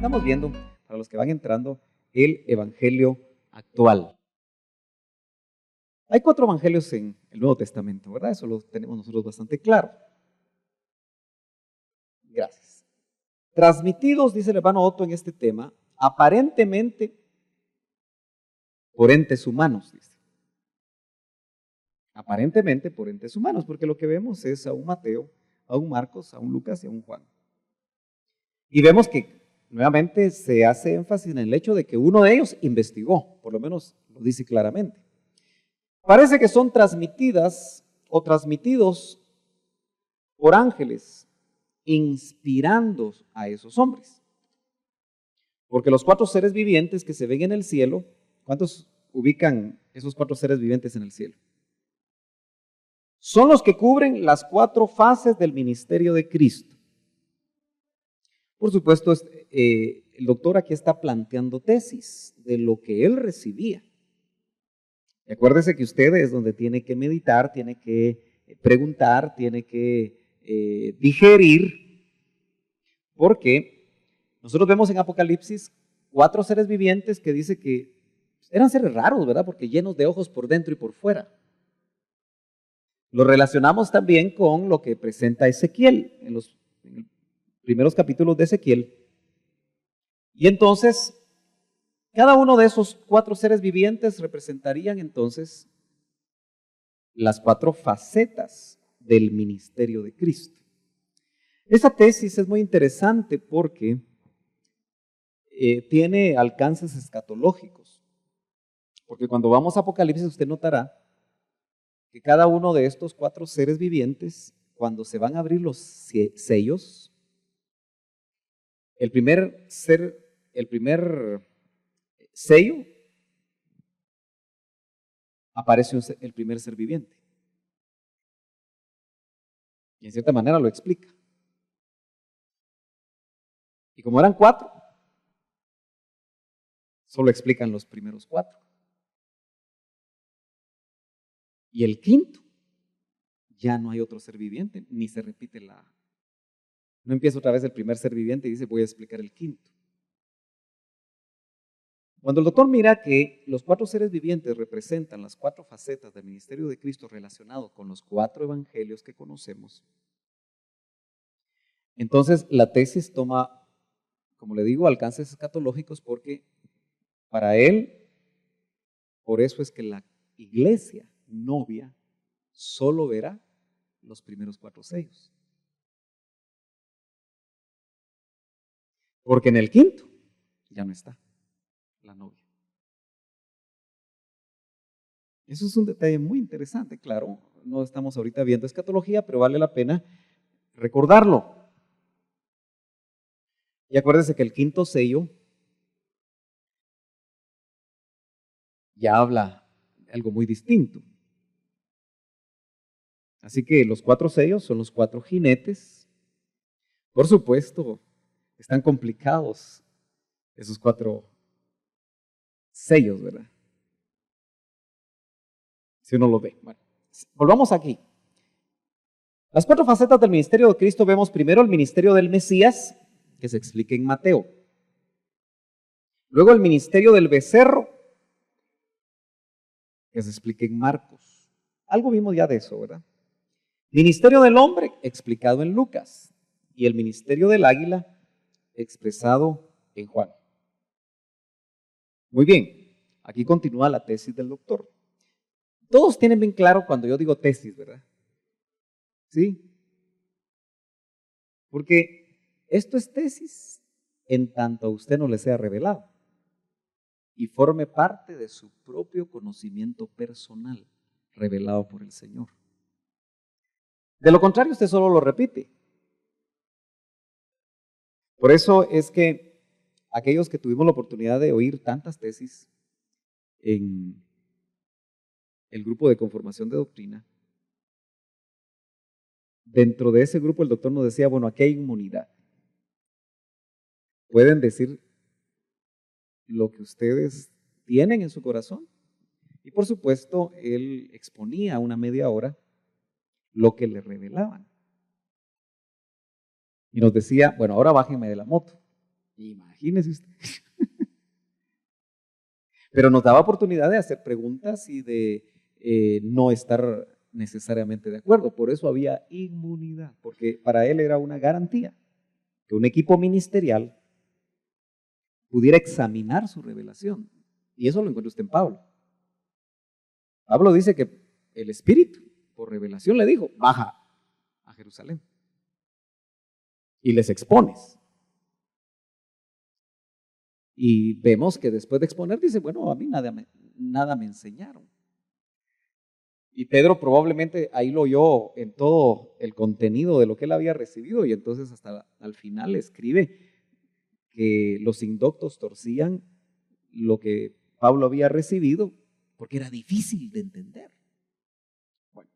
Estamos viendo, para los que van entrando, el Evangelio actual. Hay 4 evangelios en el Nuevo Testamento, ¿verdad? Eso lo tenemos nosotros bastante claro. Gracias. Transmitidos, dice el hermano Otto en este tema, aparentemente por entes humanos, dice. Aparentemente por entes humanos, porque lo que vemos es a un Mateo, a un Marcos, a un Lucas y a un Juan. Y vemos que nuevamente se hace énfasis en el hecho de que uno de ellos investigó, por lo menos lo dice claramente. Parece que son transmitidas o transmitidos por ángeles, inspirando a esos hombres. Porque los 4 seres vivientes que se ven en el cielo, ¿cuántos ubican esos 4 seres vivientes en el cielo? Son los que cubren las 4 fases del ministerio de Cristo. Por supuesto, el doctor aquí está planteando tesis de lo que él recibía. Y acuérdese que usted es donde tiene que meditar, tiene que preguntar, tiene que digerir, porque nosotros vemos en Apocalipsis 4 seres vivientes que dice que eran seres raros, ¿verdad? Porque llenos de ojos por dentro y por fuera. Lo relacionamos también con lo que presenta Ezequiel en los primeros capítulos de Ezequiel. Y entonces, cada uno de esos 4 seres vivientes representarían entonces las 4 facetas del ministerio de Cristo. Esa tesis es muy interesante porque tiene alcances escatológicos. Porque cuando vamos a Apocalipsis usted notará que cada uno de estos 4 seres vivientes, cuando se van a abrir los sellos, el primer sello, aparece el primer ser viviente. Y en cierta manera lo explica. Y como eran 4, solo explican los primeros 4. Y el quinto, ya no hay otro ser viviente, ni se repite no empieza otra vez el primer ser viviente y dice voy a explicar el quinto. Cuando el doctor mira que los 4 seres vivientes representan las 4 facetas del ministerio de Cristo relacionado con los 4 evangelios que conocemos, entonces la tesis toma, como le digo, alcances escatológicos porque para él, por eso es que la iglesia novia solo verá los primeros 4 sellos. Porque en el quinto ya no está la novia. Eso es un detalle muy interesante, claro, no estamos ahorita viendo escatología, pero vale la pena recordarlo. Y acuérdense que el quinto sello ya habla de algo muy distinto. Así que los 4 sellos son los 4 jinetes. Por supuesto, están complicados esos 4 sellos, ¿verdad? Si uno lo ve. Bueno, volvamos aquí. Las 4 facetas del ministerio de Cristo vemos primero el ministerio del Mesías, que se explica en Mateo. Luego el ministerio del becerro, que se explica en Marcos. Algo vimos ya de eso, ¿verdad? Ministerio del hombre, explicado en Lucas. Y el ministerio del águila, expresado en Juan. Muy bien, aquí continúa la tesis del doctor. Todos tienen bien claro cuando yo digo tesis, ¿verdad? ¿Sí? Porque esto es tesis en tanto a usted no le sea revelado y forme parte de su propio conocimiento personal revelado por el Señor. De lo contrario, usted solo lo repite. Por eso es que aquellos que tuvimos la oportunidad de oír tantas tesis en el grupo de conformación de doctrina, dentro de ese grupo el doctor nos decía, bueno, aquí hay inmunidad. Pueden decir lo que ustedes tienen en su corazón. Y por supuesto, él exponía una media hora lo que le revelaban. Y nos decía, bueno, ahora bájenme de la moto. Imagínese usted. Pero nos daba oportunidad de hacer preguntas y de no estar necesariamente de acuerdo. Por eso había inmunidad, porque para él era una garantía que un equipo ministerial pudiera examinar su revelación. Y eso lo encuentra usted en Pablo. Pablo dice que el Espíritu, por revelación, le dijo, baja a Jerusalén y les expones. Y vemos que después de exponer dice, bueno, a mí nada me enseñaron. Y Pedro probablemente ahí lo oyó en todo el contenido de lo que él había recibido y entonces hasta al final escribe que los indoctos torcían lo que Pablo había recibido porque era difícil de entender. Bueno,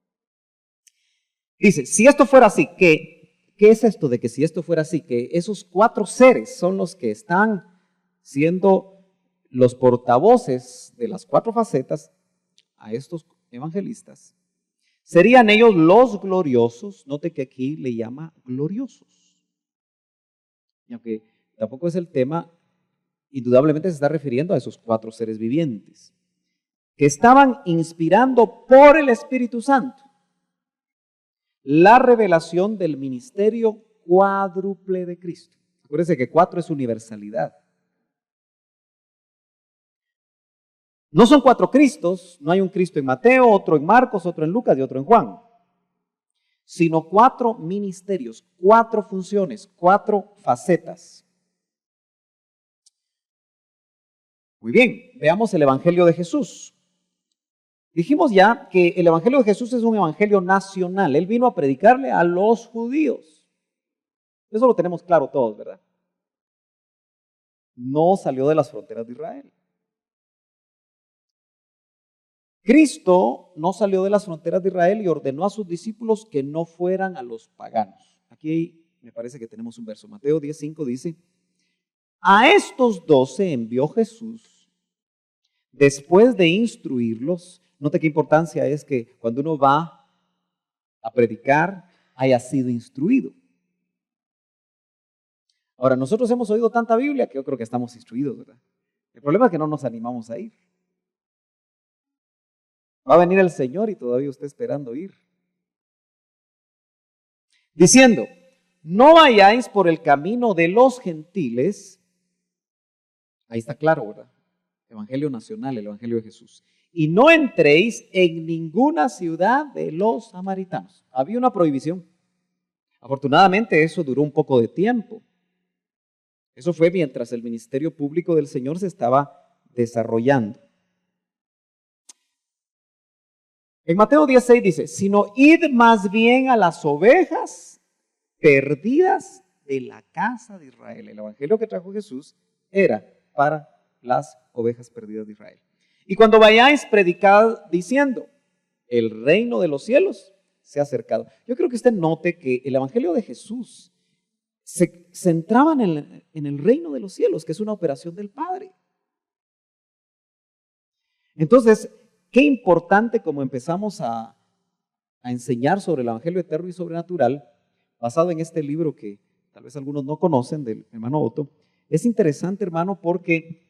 dice, si esto fuera así, ¿qué es esto de que si esto fuera así? Que esos 4 seres son los que están siendo los portavoces de las 4 facetas a estos evangelistas. ¿Serían ellos los gloriosos? Note que aquí le llama gloriosos. Y aunque tampoco es el tema, indudablemente se está refiriendo a esos 4 seres vivientes que estaban inspirando por el Espíritu Santo la revelación del ministerio cuádruple de Cristo. Acuérdense que 4 es universalidad. No son 4 Cristos, no hay un Cristo en Mateo, otro en Marcos, otro en Lucas y otro en Juan, sino 4 ministerios, 4 funciones, 4 facetas. Muy bien, veamos el Evangelio de Jesús. Dijimos ya que el Evangelio de Jesús es un evangelio nacional. Él vino a predicarle a los judíos. Eso lo tenemos claro todos, ¿verdad? No salió de las fronteras de Israel. Cristo no salió de las fronteras de Israel y ordenó a sus discípulos que no fueran a los paganos. Aquí me parece que tenemos un verso. Mateo 10:5 dice, a estos 12 envió Jesús después de instruirlos. Note qué importancia es que cuando uno va a predicar haya sido instruido. Ahora, nosotros hemos oído tanta Biblia que yo creo que estamos instruidos, ¿verdad? El problema es que no nos animamos a ir. Va a venir el Señor y todavía usted esperando ir. Diciendo, no vayáis por el camino de los gentiles. Ahí está claro, ¿verdad? Evangelio nacional, el Evangelio de Jesús. Y no entréis en ninguna ciudad de los samaritanos. Había una prohibición. Afortunadamente eso duró un poco de tiempo. Eso fue mientras el ministerio público del Señor se estaba desarrollando. En Mateo 10:6 dice, sino id más bien a las ovejas perdidas de la casa de Israel. El evangelio que trajo Jesús era para las ovejas perdidas de Israel. Y cuando vayáis, predicad diciendo, el reino de los cielos se ha acercado. Yo creo que usted note que el evangelio de Jesús se centraba en el reino de los cielos, que es una operación del Padre. Entonces, qué importante como empezamos a enseñar sobre el evangelio eterno y sobrenatural, basado en este libro que tal vez algunos no conocen, del hermano Otto. Es interesante, hermano, porque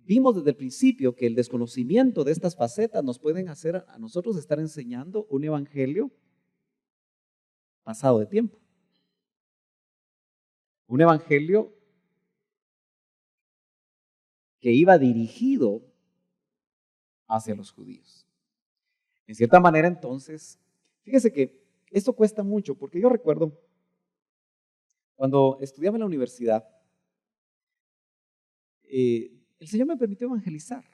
vimos desde el principio que el desconocimiento de estas facetas nos pueden hacer a nosotros estar enseñando un evangelio pasado de tiempo. Un evangelio que iba dirigido hacia los judíos. En cierta manera, entonces, fíjese que esto cuesta mucho, porque yo recuerdo cuando estudiaba en la universidad, el Señor me permitió evangelizar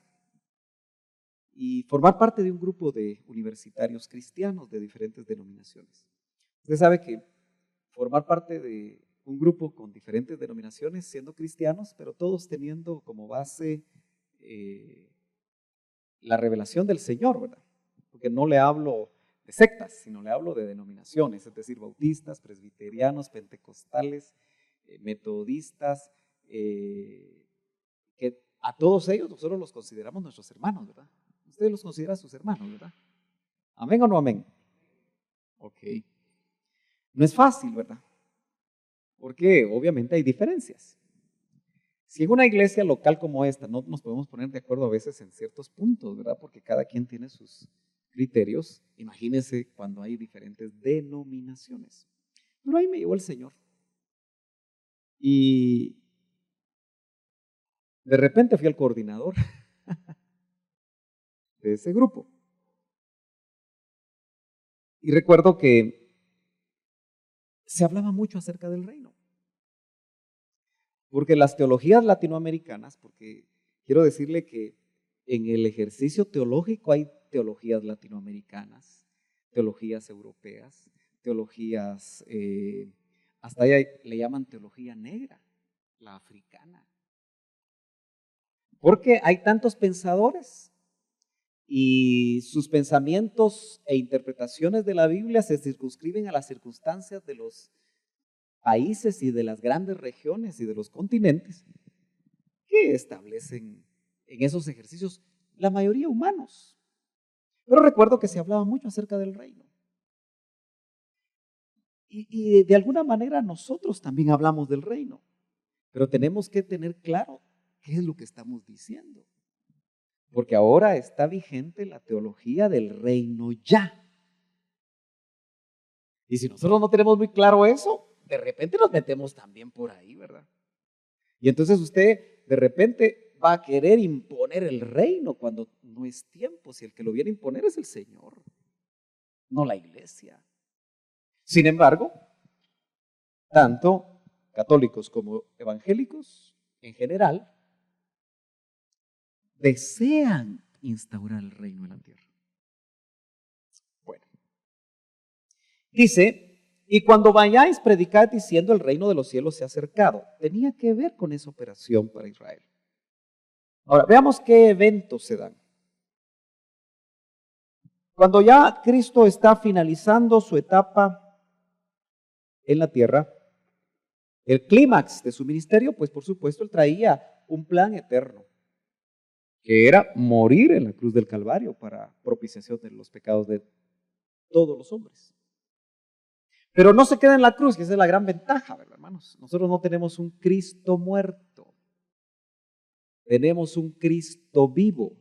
y formar parte de un grupo de universitarios cristianos de diferentes denominaciones. Usted sabe que formar parte de un grupo con diferentes denominaciones, siendo cristianos, pero todos teniendo como base la revelación del Señor, ¿verdad? Porque no le hablo de sectas, sino le hablo de denominaciones, es decir, bautistas, presbiterianos, pentecostales, metodistas, que a todos ellos nosotros los consideramos nuestros hermanos, ¿verdad? Ustedes los consideran sus hermanos, ¿verdad? ¿Amén o no amén? Ok. No es fácil, ¿verdad? Porque obviamente hay diferencias. Si en una iglesia local como esta no nos podemos poner de acuerdo a veces en ciertos puntos, ¿verdad? Porque cada quien tiene sus criterios. Imagínense cuando hay diferentes denominaciones. Pero ahí me llevó el Señor. Y de repente fui al coordinador de ese grupo. Y recuerdo que se hablaba mucho acerca del reino. Porque las teologías latinoamericanas, porque quiero decirle que en el ejercicio teológico hay teologías latinoamericanas, teologías europeas, teologías, hasta allá le llaman teología negra, la africana. Porque hay tantos pensadores y sus pensamientos e interpretaciones de la Biblia se circunscriben a las circunstancias de los países y de las grandes regiones y de los continentes que establecen en esos ejercicios la mayoría humanos. Pero recuerdo que se hablaba mucho acerca del reino. Y de alguna manera nosotros también hablamos del reino, pero tenemos que tener claro qué es lo que estamos diciendo. Porque ahora está vigente la teología del reino ya. Y si nosotros no tenemos muy claro eso, de repente nos metemos también por ahí, ¿verdad? Y entonces usted de repente va a querer imponer el reino cuando no es tiempo, si el que lo viene a imponer es el Señor, no la iglesia. Sin embargo, tanto católicos como evangélicos en general desean instaurar el reino en la tierra. Bueno, dice, y cuando vayáis, predicad diciendo el reino de los cielos se ha acercado. Tenía que ver con esa operación para Israel. Ahora, veamos qué eventos se dan. Cuando ya Cristo está finalizando su etapa en la tierra, el clímax de su ministerio, pues por supuesto, él traía un plan eterno, que era morir en la cruz del Calvario para propiciación de los pecados de todos los hombres. Pero no se queda en la cruz, que esa es la gran ventaja, ¿verdad, hermanos? Nosotros no tenemos un Cristo muerto, tenemos un Cristo vivo.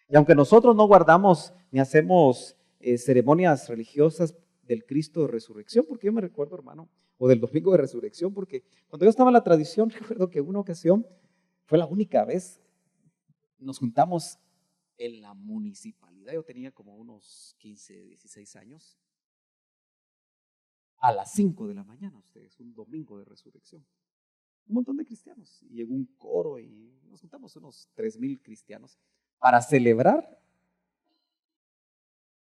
Y aunque nosotros no guardamos ni hacemos ceremonias religiosas del Cristo de resurrección, porque yo me recuerdo, hermano, o del domingo de resurrección, porque cuando yo estaba en la tradición, recuerdo que en una ocasión, fue la única vez, nos juntamos en la municipalidad, yo tenía como unos 15, 16 años, a las 5 de la mañana, ustedes, un domingo de resurrección. Un montón de cristianos, y llegó un coro y nos juntamos unos 3,000 cristianos para celebrar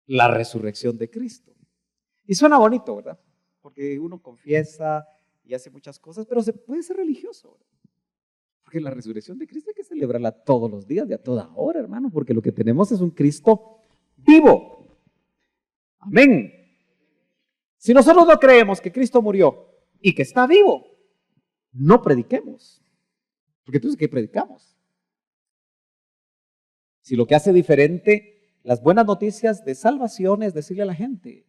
la resurrección de Cristo. Y suena bonito, ¿verdad? Porque uno confiesa y hace muchas cosas, pero se puede ser religioso, ¿verdad? Porque la resurrección de Cristo hay que celebrarla todos los días y a toda hora, hermano, porque lo que tenemos es un Cristo vivo. Amén. Si nosotros no creemos que Cristo murió y que está vivo, no prediquemos. Porque entonces, ¿qué predicamos? Si lo que hace diferente las buenas noticias de salvación es decirle a la gente,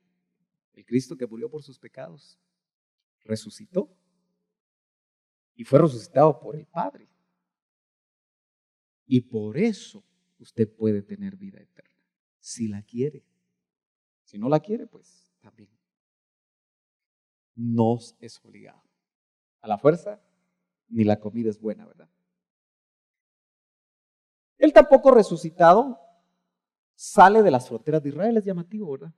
el Cristo que murió por sus pecados, resucitó y fue resucitado por el Padre. Y por eso usted puede tener vida eterna, si la quiere. Si no la quiere, pues también. No es obligado. A la fuerza, ni la comida es buena, ¿verdad? Él tampoco resucitado sale de las fronteras de Israel, es llamativo, ¿verdad?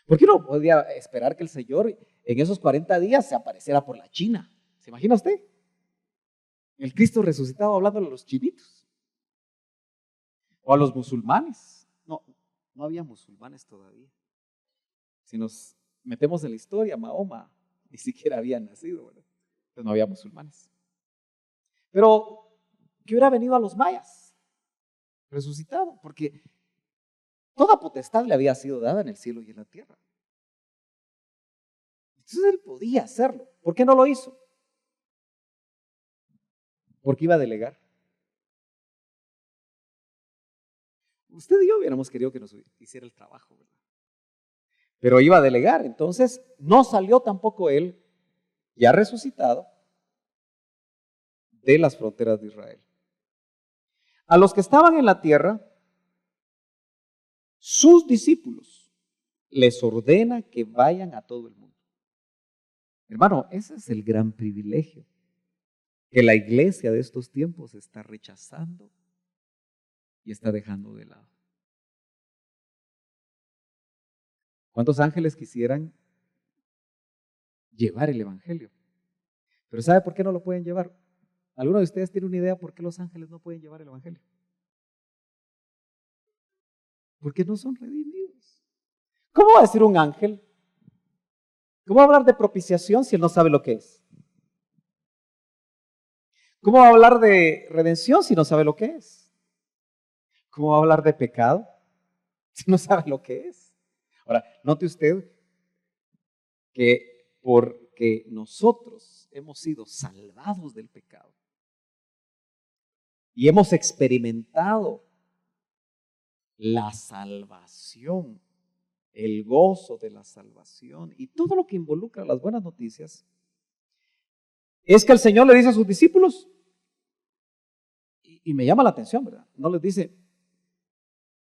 ¿Por qué no podía esperar que el Señor en esos 40 días se apareciera por la China? ¿Se imagina usted? El Cristo resucitado hablándole a los chinitos. O a los musulmanes. No había musulmanes todavía. Si nos metemos en la historia, Mahoma ni siquiera había nacido, ¿verdad? Entonces no había musulmanes. Pero, ¿qué hubiera venido a los mayas? Resucitado, porque toda potestad le había sido dada en el cielo y en la tierra. Entonces él podía hacerlo. ¿Por qué no lo hizo? Porque iba a delegar. Usted y yo hubiéramos querido que nos hiciera el trabajo, ¿verdad? Pero iba a delegar. Entonces no salió tampoco él, ya resucitado, de las fronteras de Israel. A los que estaban en la tierra, sus discípulos les ordena que vayan a todo el mundo. Hermano, ese es el gran privilegio que la iglesia de estos tiempos está rechazando y está dejando de lado. ¿Cuántos ángeles quisieran llevar el evangelio? Pero ¿sabe por qué no lo pueden llevar? ¿Alguno de ustedes tiene una idea por qué los ángeles no pueden llevar el evangelio? Porque no son redimidos. ¿Cómo va a decir un ángel? ¿Cómo va a hablar de propiciación si él no sabe lo que es? ¿Cómo va a hablar de redención si no sabe lo que es? ¿Cómo va a hablar de pecado si no sabe lo que es? Ahora, note usted que porque nosotros hemos sido salvados del pecado y hemos experimentado la salvación, el gozo de la salvación y todo lo que involucra las buenas noticias, es que el Señor le dice a sus discípulos, y me llama la atención, ¿verdad? No les dice,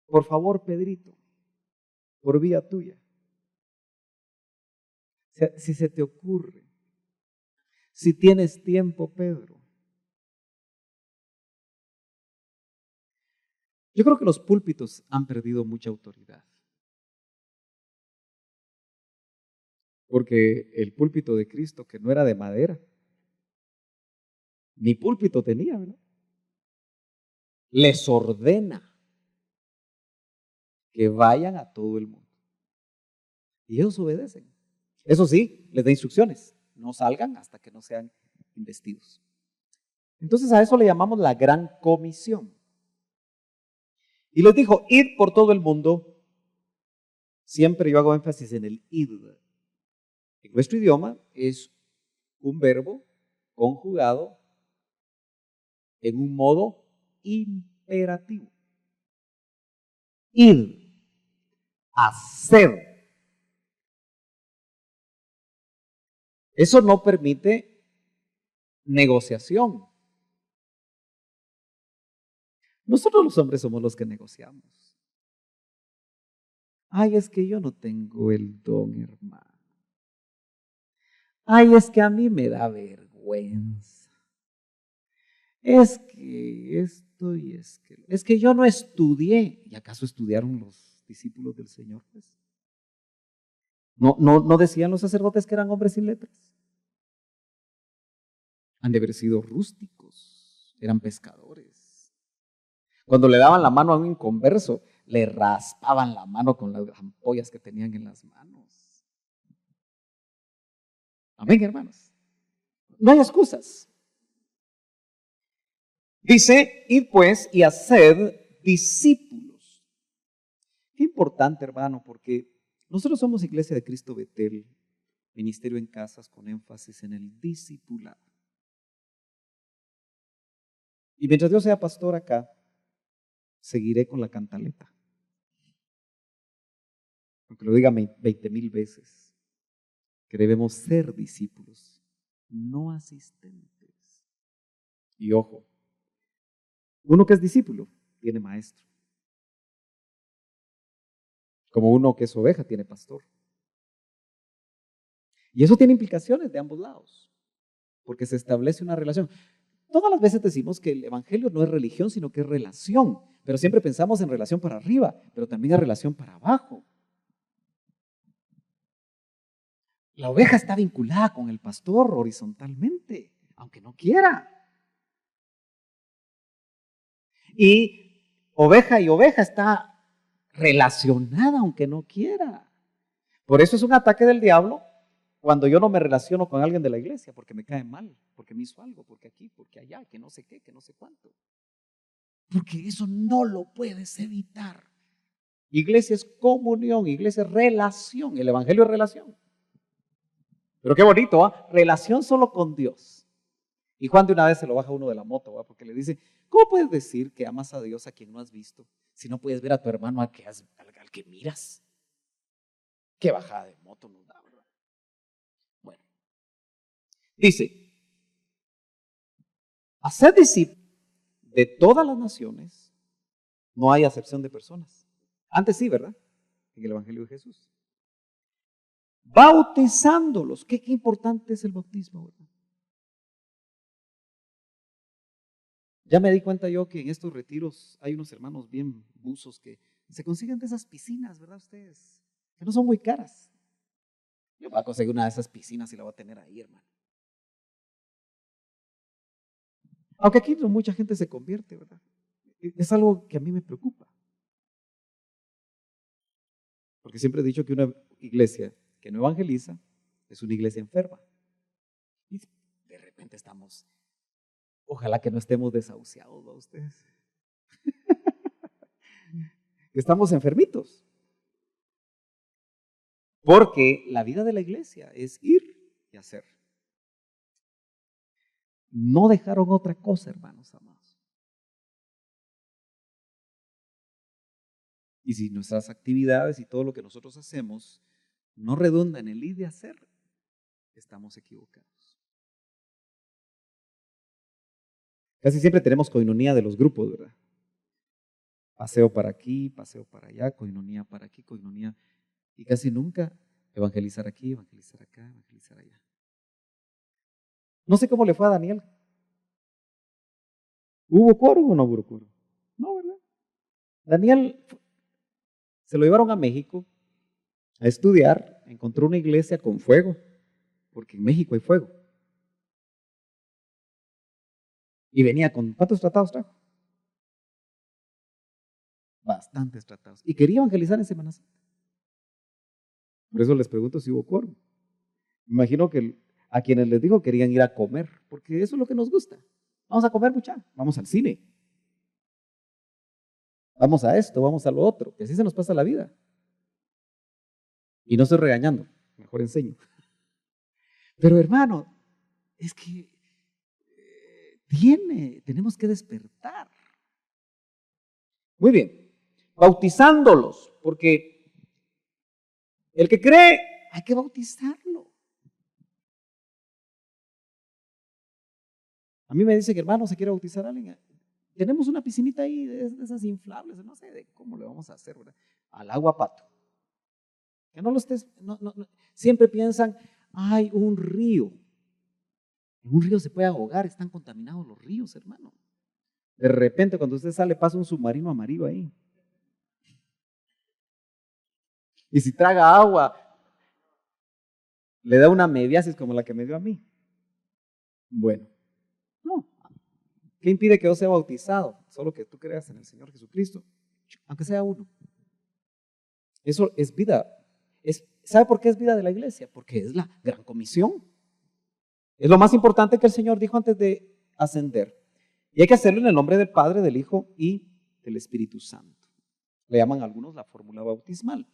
por favor, Pedrito, por vía tuya, si se te ocurre, si tienes tiempo, Pedro. Yo creo que los púlpitos han perdido mucha autoridad. Porque el púlpito de Cristo, que no era de madera, ni púlpito tenía, ¿verdad? Les ordena que vayan a todo el mundo. Y ellos obedecen. Eso sí, les da instrucciones. No salgan hasta que no sean investidos. Entonces a eso le llamamos la gran comisión. Y les dijo, id por todo el mundo. Siempre yo hago énfasis en el id. En nuestro idioma es un verbo conjugado en un modo imperativo. Id, hacer. Eso no permite negociación. Nosotros los hombres somos los que negociamos. Ay, es que yo no tengo el don, hermano. Ay, es que a mí me da vergüenza. Es que esto y es que yo no estudié. ¿Y acaso estudiaron los discípulos del Señor? Pues? ¿No decían los sacerdotes que eran hombres sin letras? Han de haber sido rústicos, eran pescadores. Cuando le daban la mano a un inconverso, le raspaban la mano con las ampollas que tenían en las manos. Amén, hermanos. No hay excusas. Dice, id pues y haced discípulos. Qué importante, hermano, porque nosotros somos Iglesia de Cristo Betel, ministerio en casas con énfasis en el discipulado. Y mientras yo sea pastor acá, seguiré con la cantaleta. Aunque lo diga 20,000 veces, que debemos ser discípulos, no asistentes. Y ojo, uno que es discípulo tiene maestro. Como uno que es oveja tiene pastor. Y eso tiene implicaciones de ambos lados, porque se establece una relación. Todas las veces decimos que el evangelio no es religión, sino que es relación. Pero siempre pensamos en relación para arriba, pero también en relación para abajo. La oveja está vinculada con el pastor horizontalmente, aunque no quiera. Y oveja está relacionada, aunque no quiera. Por eso es un ataque del diablo cuando yo no me relaciono con alguien de la iglesia, porque me cae mal, porque me hizo algo, porque aquí, porque allá, que no sé qué, que no sé cuánto. Porque eso no lo puedes evitar. Iglesia es comunión, iglesia es relación, el evangelio es relación. Pero qué bonito, ¿ah? Relación solo con Dios. Y Juan de una vez se lo baja uno de la moto, ¿va? Porque le dice, ¿cómo puedes decir que amas a Dios a quien no has visto si no puedes ver a tu hermano al que miras? Qué bajada de moto nos da, ¿verdad? Bueno, dice, haced discípulos de todas las naciones, no hay acepción de personas. Antes sí, ¿verdad? En el Evangelio de Jesús. Bautizándolos. Qué importante es el bautismo, ¿verdad? Ya me di cuenta yo que en estos retiros hay unos hermanos bien buzos que se consiguen de esas piscinas, ¿verdad ustedes? Que no son muy caras. Yo voy a conseguir una de esas piscinas y la voy a tener ahí, hermano. Aunque aquí no mucha gente se convierte, ¿verdad? Es algo que a mí me preocupa. Porque siempre he dicho que una iglesia que no evangeliza es una iglesia enferma. Y de repente estamos, ojalá que no estemos desahuciados, ¿no? Ustedes. Estamos enfermitos. Porque la vida de la iglesia es ir y hacer. No dejaron otra cosa, hermanos amados. Y si nuestras actividades y todo lo que nosotros hacemos no redunda en el ir de hacer, estamos equivocados. Casi siempre tenemos coinonía de los grupos, ¿verdad? Paseo para aquí, paseo para allá, coinonía para aquí, coinonía. Y casi nunca evangelizar aquí, evangelizar acá, evangelizar allá. No sé cómo le fue a Daniel. ¿Hubo quórum o no hubo quórum? No, ¿verdad? Daniel se lo llevaron a México a estudiar, encontró una iglesia con fuego, porque en México hay fuego. Y venía con, ¿cuántos tratados trajo? Bastantes tratados. Y quería evangelizar en Semana Santa. Por eso les pregunto si hubo quórum. Me imagino que a quienes les dijo querían ir a comer, porque eso es lo que nos gusta. Vamos a comer mucha, vamos al cine. Vamos a esto, vamos a lo otro. Y así se nos pasa la vida. Y no estoy regañando, mejor enseño. Pero hermano, es que tenemos que despertar. Muy bien, bautizándolos, porque el que cree hay que bautizarlo. A mí me dice que hermano se quiere bautizar a alguien. Tenemos una piscinita ahí de esas inflables, no sé de cómo le vamos a hacer, ¿verdad? Al agua pato. Que no lo estés, no. Siempre piensan, hay un río. En un río se puede ahogar, están contaminados los ríos, hermano. De repente cuando usted sale pasa un submarino amarillo ahí. Y si traga agua, le da una mediasis como la que me dio a mí. Bueno, no. ¿Qué impide que yo sea bautizado? Solo que tú creas en el Señor Jesucristo, aunque sea uno. Eso es vida. ¿Sabe por qué es vida de la iglesia? Porque es la gran comisión. Es lo más importante que el Señor dijo antes de ascender. Y hay que hacerlo en el nombre del Padre, del Hijo y del Espíritu Santo. Le llaman algunos la fórmula bautismal.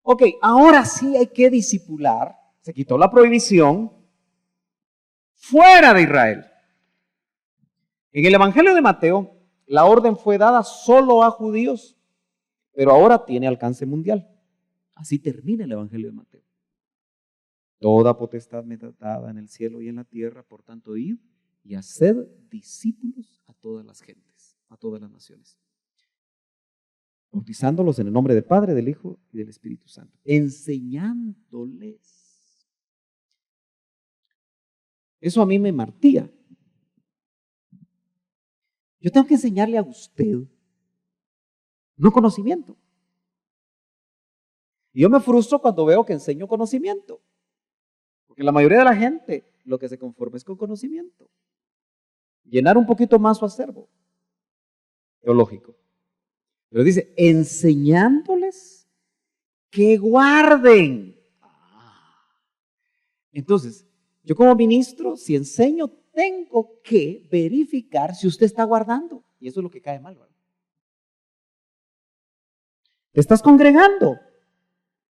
Ok, ahora sí hay que discipular. Se quitó la prohibición fuera de Israel. En el Evangelio de Mateo, la orden fue dada solo a judíos, pero ahora tiene alcance mundial. Así termina el Evangelio de Mateo. Toda potestad me es dada en el cielo y en la tierra, por tanto, id y haced discípulos a todas las gentes, a todas las naciones, bautizándolos en el nombre del Padre, del Hijo y del Espíritu Santo, enseñándoles. Eso a mí me martilla. Yo tengo que enseñarle a usted, no conocimiento. Y yo me frustro cuando veo que enseño conocimiento. Porque la mayoría de la gente lo que se conforma es con conocimiento. Llenar un poquito más su acervo teológico. Pero dice, enseñándoles que guarden. Entonces, yo como ministro, si enseño, tengo que verificar si usted está guardando. Y eso es lo que cae mal, ¿verdad? ¿Te estás congregando?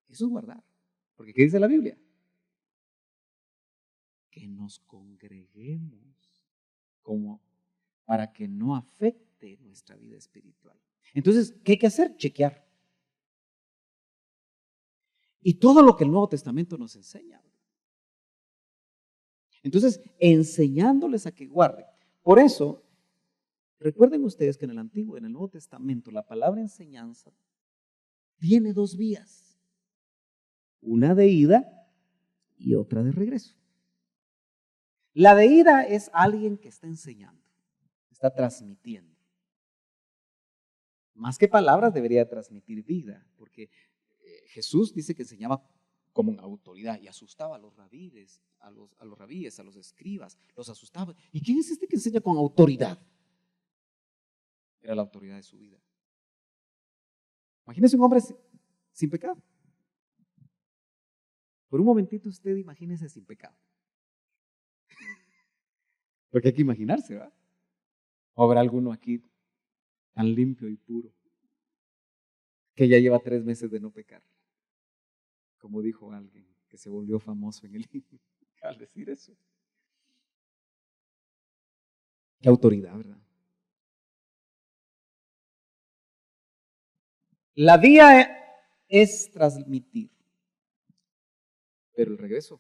Eso es guardar. Porque ¿qué dice la Biblia? Que nos congreguemos como para que no afecte nuestra vida espiritual. Entonces, ¿qué hay que hacer? Chequear. Y todo lo que el Nuevo Testamento nos enseña. Entonces, enseñándoles a que guarden. Por eso, recuerden ustedes que en el Antiguo y en el Nuevo Testamento la palabra enseñanza tiene dos vías. Una de ida y otra de regreso. La de ida es alguien que está enseñando, está transmitiendo. Más que palabras debería transmitir vida, porque Jesús dice que enseñaba como en autoridad y asustaba a los rabíes, a los escribas, los asustaba. ¿Y quién es este que enseña con autoridad? Era la autoridad de su vida. Imagínese un hombre sin pecado. Por un momentito usted imagínese sin pecado. Porque hay que imaginarse, ¿verdad? ¿O habrá alguno aquí tan limpio y puro que ya lleva 3 meses de no pecar? Como dijo alguien que se volvió famoso en el himno al decir eso. Qué autoridad, ¿verdad? La vía es transmitir, pero el regreso,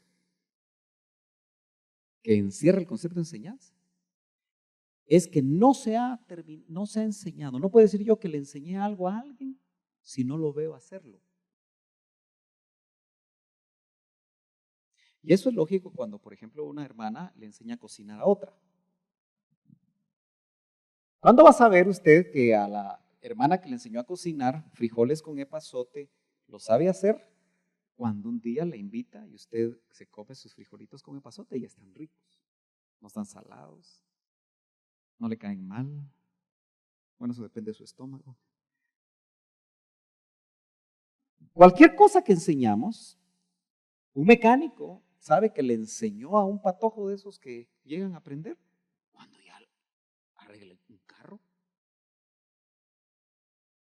que encierra el concepto de enseñanza, es que no se ha enseñado. No puedo decir yo que le enseñé algo a alguien si no lo veo hacerlo. Y eso es lógico cuando, por ejemplo, una hermana le enseña a cocinar a otra. ¿Cuándo va a saber usted que a la hermana que le enseñó a cocinar frijoles con epazote lo sabe hacer? Cuando un día le invita y usted se come sus frijolitos con epazote y están ricos, no están salados, no le caen mal. Bueno, eso depende de su estómago. Cualquier cosa que enseñamos, un mecánico sabe que le enseñó a un patojo de esos que llegan a aprender cuando ya arregla un carro.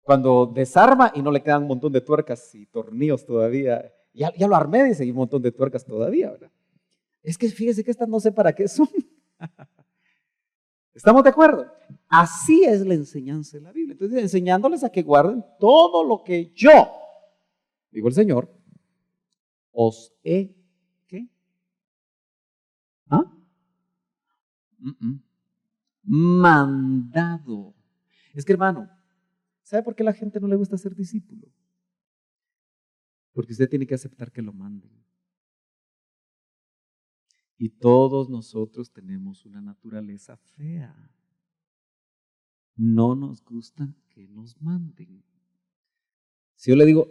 Cuando desarma y no le quedan un montón de tuercas y tornillos todavía. Ya lo armé, dice, y un montón de tuercas todavía, ¿verdad? Es que fíjese que estas no sé para qué son. ¿Estamos de acuerdo? Así es la enseñanza de la Biblia. Entonces, enseñándoles a que guarden todo lo que yo, digo el Señor, os he, ¿qué? ¿Ah? Mandado. Es que, hermano, ¿sabe por qué a la gente no le gusta ser discípulo? Porque usted tiene que aceptar que lo manden. Y todos nosotros tenemos una naturaleza fea. No nos gusta que nos manden. Si yo le digo,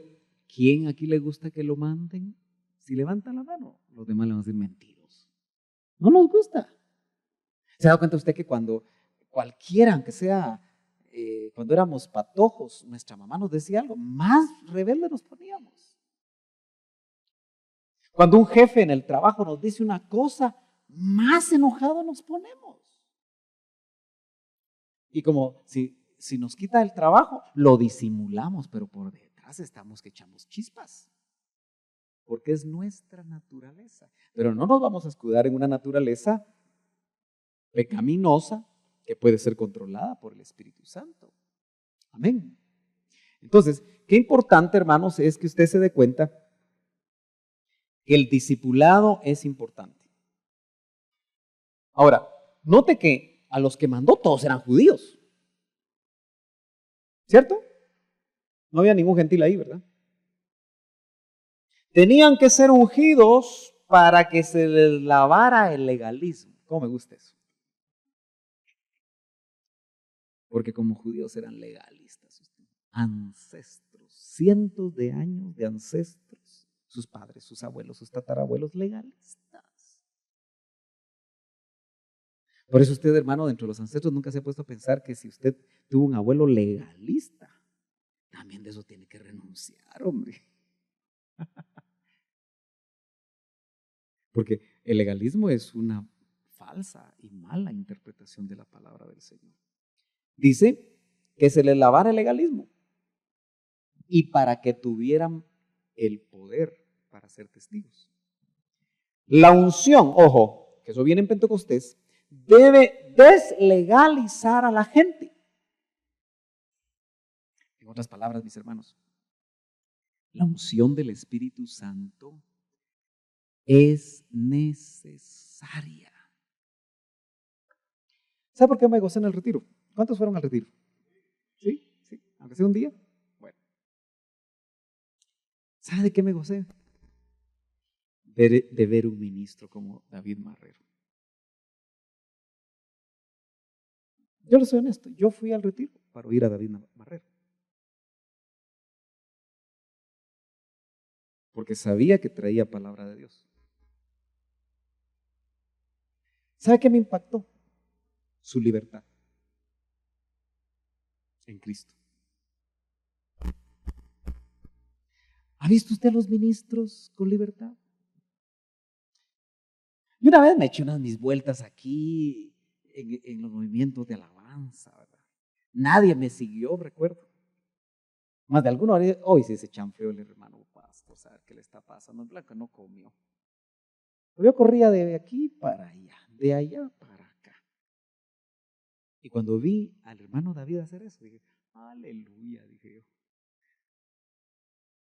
¿quién aquí le gusta que lo manden? Si levantan la mano, los demás le van a decir mentiros. No nos gusta. ¿Se da cuenta usted que cuando cualquiera, aunque sea cuando éramos patojos, nuestra mamá nos decía algo, más rebelde nos poníamos? Cuando un jefe en el trabajo nos dice una cosa, más enojado nos ponemos. Y como si nos quita el trabajo, lo disimulamos, pero por detrás estamos que echamos chispas. Porque es nuestra naturaleza. Pero no nos vamos a escudar en una naturaleza pecaminosa que puede ser controlada por el Espíritu Santo. Amén. Entonces, qué importante, hermanos, es que usted se dé cuenta que el discipulado es importante. Ahora, note que a los que mandó todos eran judíos. ¿Cierto? No había ningún gentil ahí, ¿verdad? Tenían que ser ungidos para que se les lavara el legalismo. ¿Cómo me gusta eso? Porque como judíos eran legalistas, ancestros, cientos de años de ancestros, sus padres, sus abuelos, sus tatarabuelos, legalistas. Por eso usted, hermano, dentro de los ancestros nunca se ha puesto a pensar que si usted tuvo un abuelo legalista, también de eso tiene que renunciar, hombre. Porque el legalismo es una falsa y mala interpretación de la palabra del Señor. Dice que se les lavara el legalismo y para que tuvieran el poder para ser testigos. La unción, ojo, que eso viene en Pentecostés, debe deslegalizar a la gente. En otras palabras, mis hermanos, la unción del Espíritu Santo es necesaria necesaria. ¿Sabe por qué me gocé en el retiro? ¿Cuántos fueron al retiro? ¿Sí? ¿Sí? ¿Aunque sea un día? Bueno. ¿Sabe de qué me gocé? De ver un ministro como David Marrero. Yo le soy honesto, yo fui al retiro para oír a David Marrero. Porque sabía que traía palabra de Dios. ¿Sabe qué me impactó? Su libertad en Cristo. ¿Ha visto usted a los ministros con libertad? Y una vez me eché unas mis vueltas aquí en los movimientos de alabanza, ¿verdad? Nadie me siguió, recuerdo. Más de alguno, hoy sí se chanfleó el hermano pastor, ¿sabe qué le está pasando? En blanco no comió. Pero yo corría de aquí para allá, de allá para acá. Y cuando vi al hermano David hacer eso, dije, aleluya, dije yo.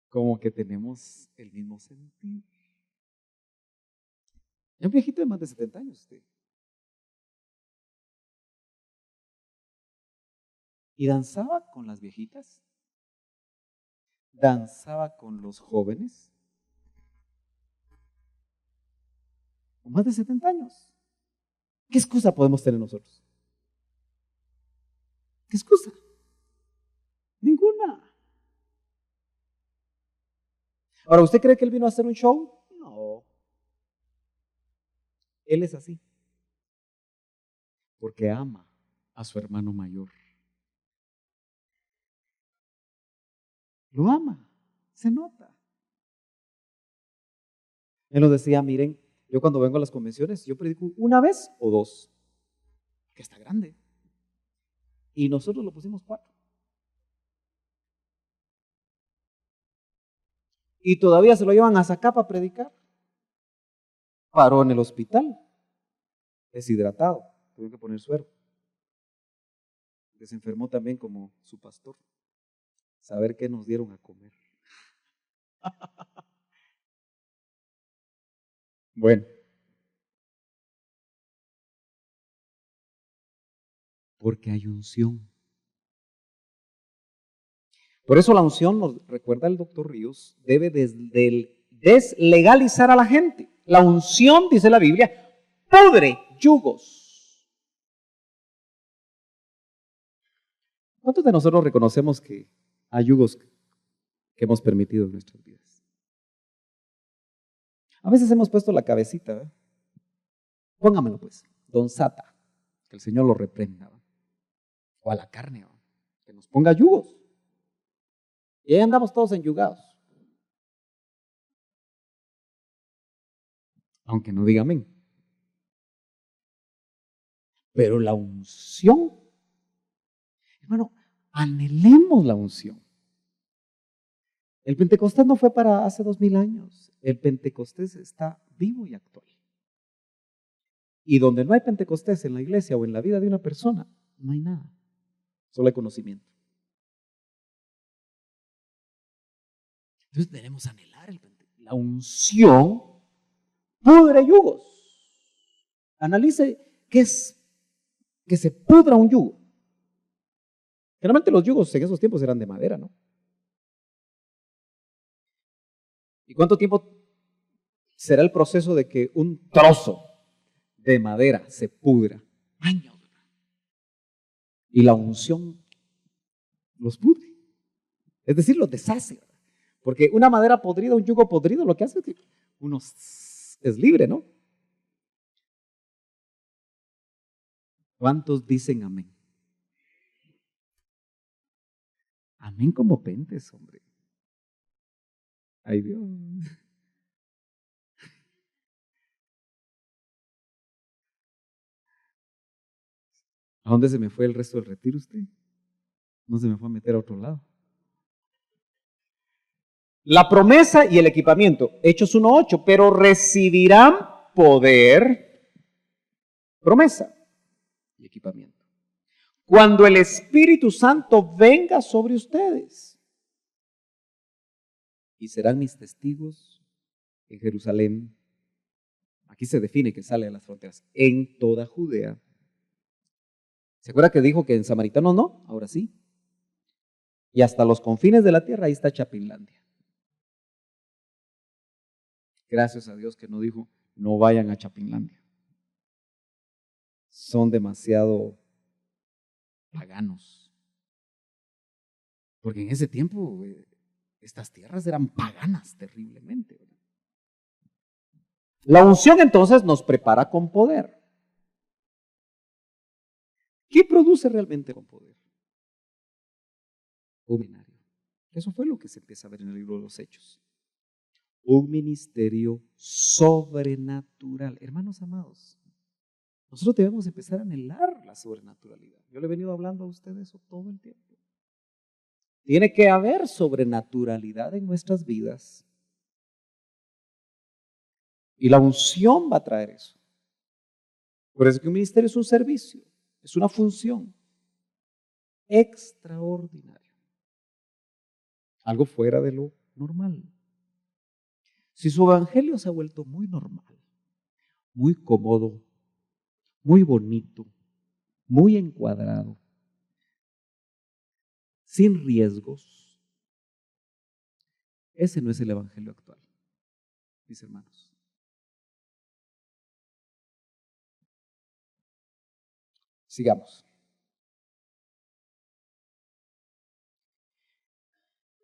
Como que tenemos el mismo sentido. Es un viejito de más de 70 años usted. Y danzaba con las viejitas. Danzaba con los jóvenes. Con más de 70 años. ¿Qué excusa podemos tener nosotros? ¿Qué excusa? Ninguna. Ahora, ¿usted cree que él vino a hacer un show? No. Él es así. Porque ama a su hermano mayor. Lo ama. Se nota. Él nos decía, miren, yo cuando vengo a las convenciones, yo predico una vez o dos. Que está grande. Y nosotros lo pusimos 4. Y todavía se lo llevan a Zacapa a predicar. Paró en el hospital, deshidratado, tuvo que poner suero. Se enfermó también como su pastor. Saber qué nos dieron a comer. Bueno. Porque hay unción. Por eso la unción, nos recuerda el doctor Ríos, debe deslegalizar a la gente. La unción, dice la Biblia, pudre yugos. ¿Cuántos de nosotros reconocemos que hay yugos que hemos permitido en nuestras vidas? A veces hemos puesto la cabecita, ¿verdad? Póngamelo pues, don Sata, que el Señor lo reprenda, ¿verdad? O a la carne, ¿verdad? Que nos ponga yugos. Y ahí andamos todos enyugados. Aunque no diga amén. Pero la unción, hermano, anhelemos la unción. El Pentecostés no fue para hace 2000 años. El Pentecostés está vivo y actual. Y donde no hay Pentecostés en la iglesia o en la vida de una persona, no hay nada. Solo hay conocimiento. Entonces debemos anhelar la unción pudre yugos. Analice qué es que se pudra un yugo. Generalmente los yugos en esos tiempos eran de madera, ¿no? ¿Y cuánto tiempo será el proceso de que un trozo de madera se pudra? Años. Y la unción los pudre. Es decir, los deshace. Porque una madera podrida, un yugo podrido, lo que hace es que uno es libre, ¿no? ¿Cuántos dicen amén? Amén como pentes, hombre. Ay, Dios. ¿A dónde se me fue el resto del retiro usted? ¿No se me fue a meter a otro lado? La promesa y el equipamiento. Hechos 1:8. Pero recibirán poder, promesa y equipamiento, cuando el Espíritu Santo venga sobre ustedes. Y serán mis testigos en Jerusalén, Aquí se define que sale de las fronteras. En toda Judea. ¿Se acuerda que dijo que en samaritanos no? Ahora sí. Y hasta los confines de la tierra, ahí está Chapinlandia. Gracias a Dios que no dijo, no vayan a Chapinlandia. Son demasiado paganos. Porque en ese tiempo estas tierras eran paganas terriblemente. ¿Verdad? La unción entonces nos prepara con poder. ¿Qué produce realmente con poder? Un ministerio. Eso fue lo que se empieza a ver en el libro de los Hechos. Un ministerio sobrenatural. Hermanos amados, nosotros debemos empezar a anhelar la sobrenaturalidad. Yo le he venido hablando a usted de eso todo el tiempo. Tiene que haber sobrenaturalidad en nuestras vidas. Y la unción va a traer eso. Por eso que un ministerio es un servicio, es una función extraordinaria. Algo fuera de lo normal. Si su evangelio se ha vuelto muy normal, muy cómodo, muy bonito, muy encuadrado, sin riesgos, ese no es el evangelio actual, mis hermanos. Sigamos.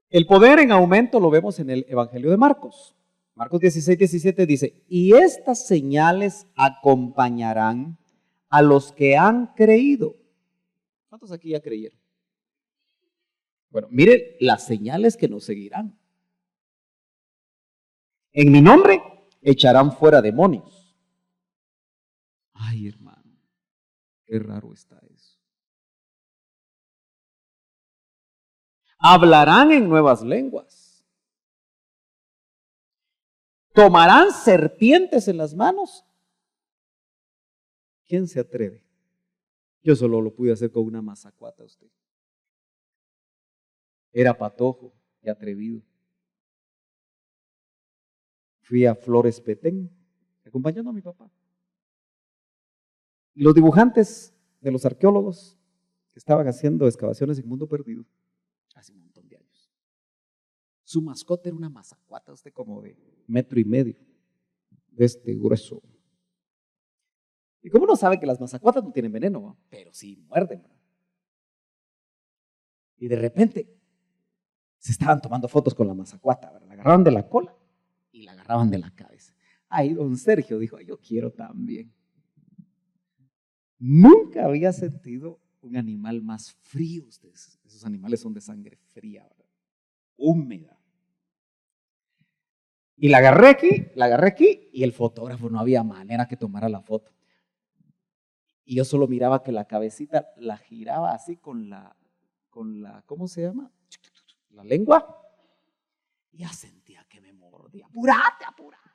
El poder en aumento lo vemos en el evangelio de Marcos. Marcos 16, 17 dice, y estas señales acompañarán a los que han creído. ¿Cuántos aquí ya creyeron? Bueno, miren las señales que nos seguirán. En mi nombre echarán fuera demonios. Ay, hermano, qué raro está eso. Hablarán en nuevas lenguas. ¿Tomarán serpientes en las manos? ¿Quién se atreve? Yo solo lo pude hacer con una mazacuata a usted. Era patojo y atrevido. Fui a Flores Petén, acompañando a mi papá. Y los dibujantes de los arqueólogos que estaban haciendo excavaciones en Mundo Perdido, hace un montón de años. Su mascota era una mazacuata, usted como de 1,5 metros, de este grueso. Y como uno sabe que las mazacuatas no tienen veneno, ¿no? Pero sí muerden. ¿No? Y de repente se estaban tomando fotos con la mazacuata, ¿verdad? La agarraban de la cola y la agarraban de la cabeza. Ahí don Sergio dijo, yo quiero también. Nunca había sentido un animal más frío. Ustedes, esos animales son de sangre fría, ¿verdad? Húmeda. Y la agarré aquí y el fotógrafo no había manera que tomara la foto. Y yo solo miraba que la cabecita la giraba así con la, ¿cómo se llama? La lengua. Y ya sentía que me mordía. Apúrate, apúrate.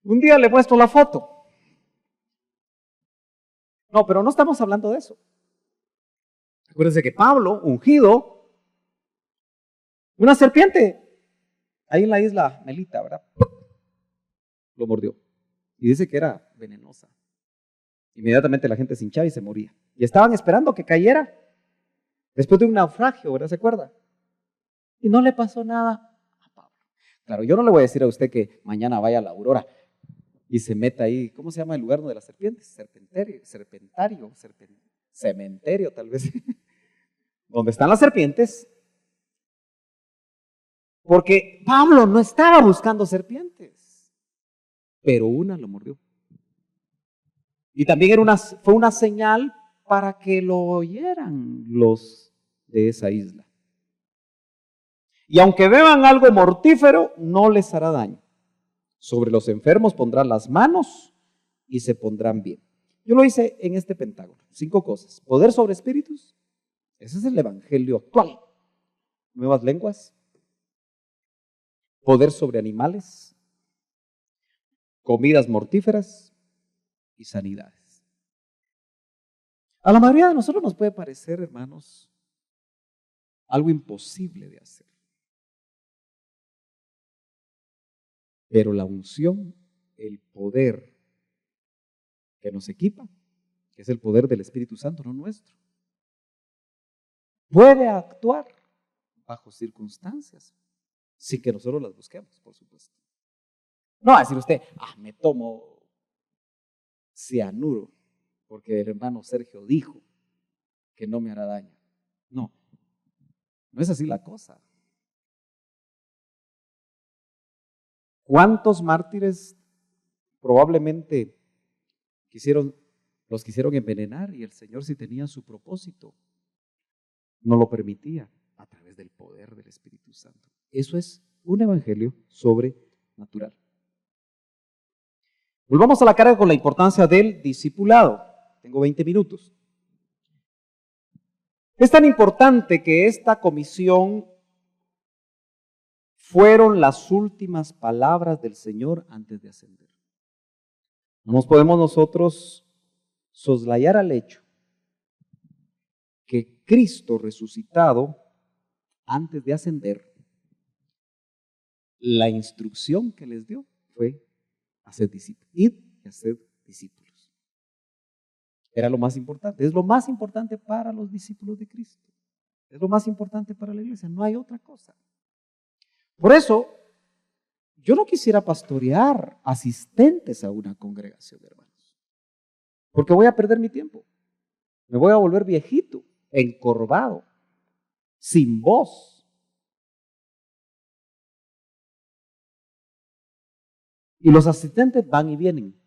Un día le he puesto la foto. No, pero no estamos hablando de eso. Acuérdense que Pablo, ungido, una serpiente, ahí en la isla Melita, ¿verdad? Lo mordió. Y dice que era venenosa. Inmediatamente la gente se hinchaba y se moría. Y estaban esperando que cayera. Después de un naufragio, ¿verdad? ¿Se acuerda? Y no le pasó nada a Pablo. Claro, yo no le voy a decir a usted que mañana vaya a la Aurora y se meta ahí, ¿cómo se llama el lugar donde las serpientes? Cementerio tal vez. Donde están las serpientes. Porque Pablo no estaba buscando serpientes, pero una lo mordió. Y también fue una señal para que lo oyeran los de esa isla. Y aunque beban algo mortífero, no les hará daño. Sobre los enfermos pondrán las manos y se pondrán bien. Yo lo hice en este pentágono. 5 cosas. Poder sobre espíritus. Ese es el evangelio actual. Nuevas lenguas. Poder sobre animales. Comidas mortíferas y sanidades. A la mayoría de nosotros nos puede parecer, hermanos, algo imposible de hacer. Pero la unción, el poder que nos equipa, que es el poder del Espíritu Santo, no nuestro, puede actuar bajo circunstancias sin que nosotros las busquemos, por supuesto. No va a decir usted, me tomo cianuro porque el hermano Sergio dijo que no me hará daño. No, no es así la cosa. ¿Cuántos mártires probablemente los quisieron envenenar y el Señor, si tenía su propósito, no lo permitía a través del poder del Espíritu Santo? Eso es un evangelio sobrenatural. Volvamos a la carga con la importancia del discipulado. Tengo 20 minutos. Es tan importante que esta comisión fueron las últimas palabras del Señor antes de ascender. No nos podemos nosotros soslayar al hecho que Cristo resucitado, antes de ascender, la instrucción que les dio fue hacer discípulos, id y hacer discípulos. Era lo más importante, es lo más importante para los discípulos de Cristo, es lo más importante para la iglesia, no hay otra cosa. Por eso, yo no quisiera pastorear asistentes a una congregación, hermanos, porque voy a perder mi tiempo, me voy a volver viejito, encorvado, sin voz. Y los asistentes van y vienen.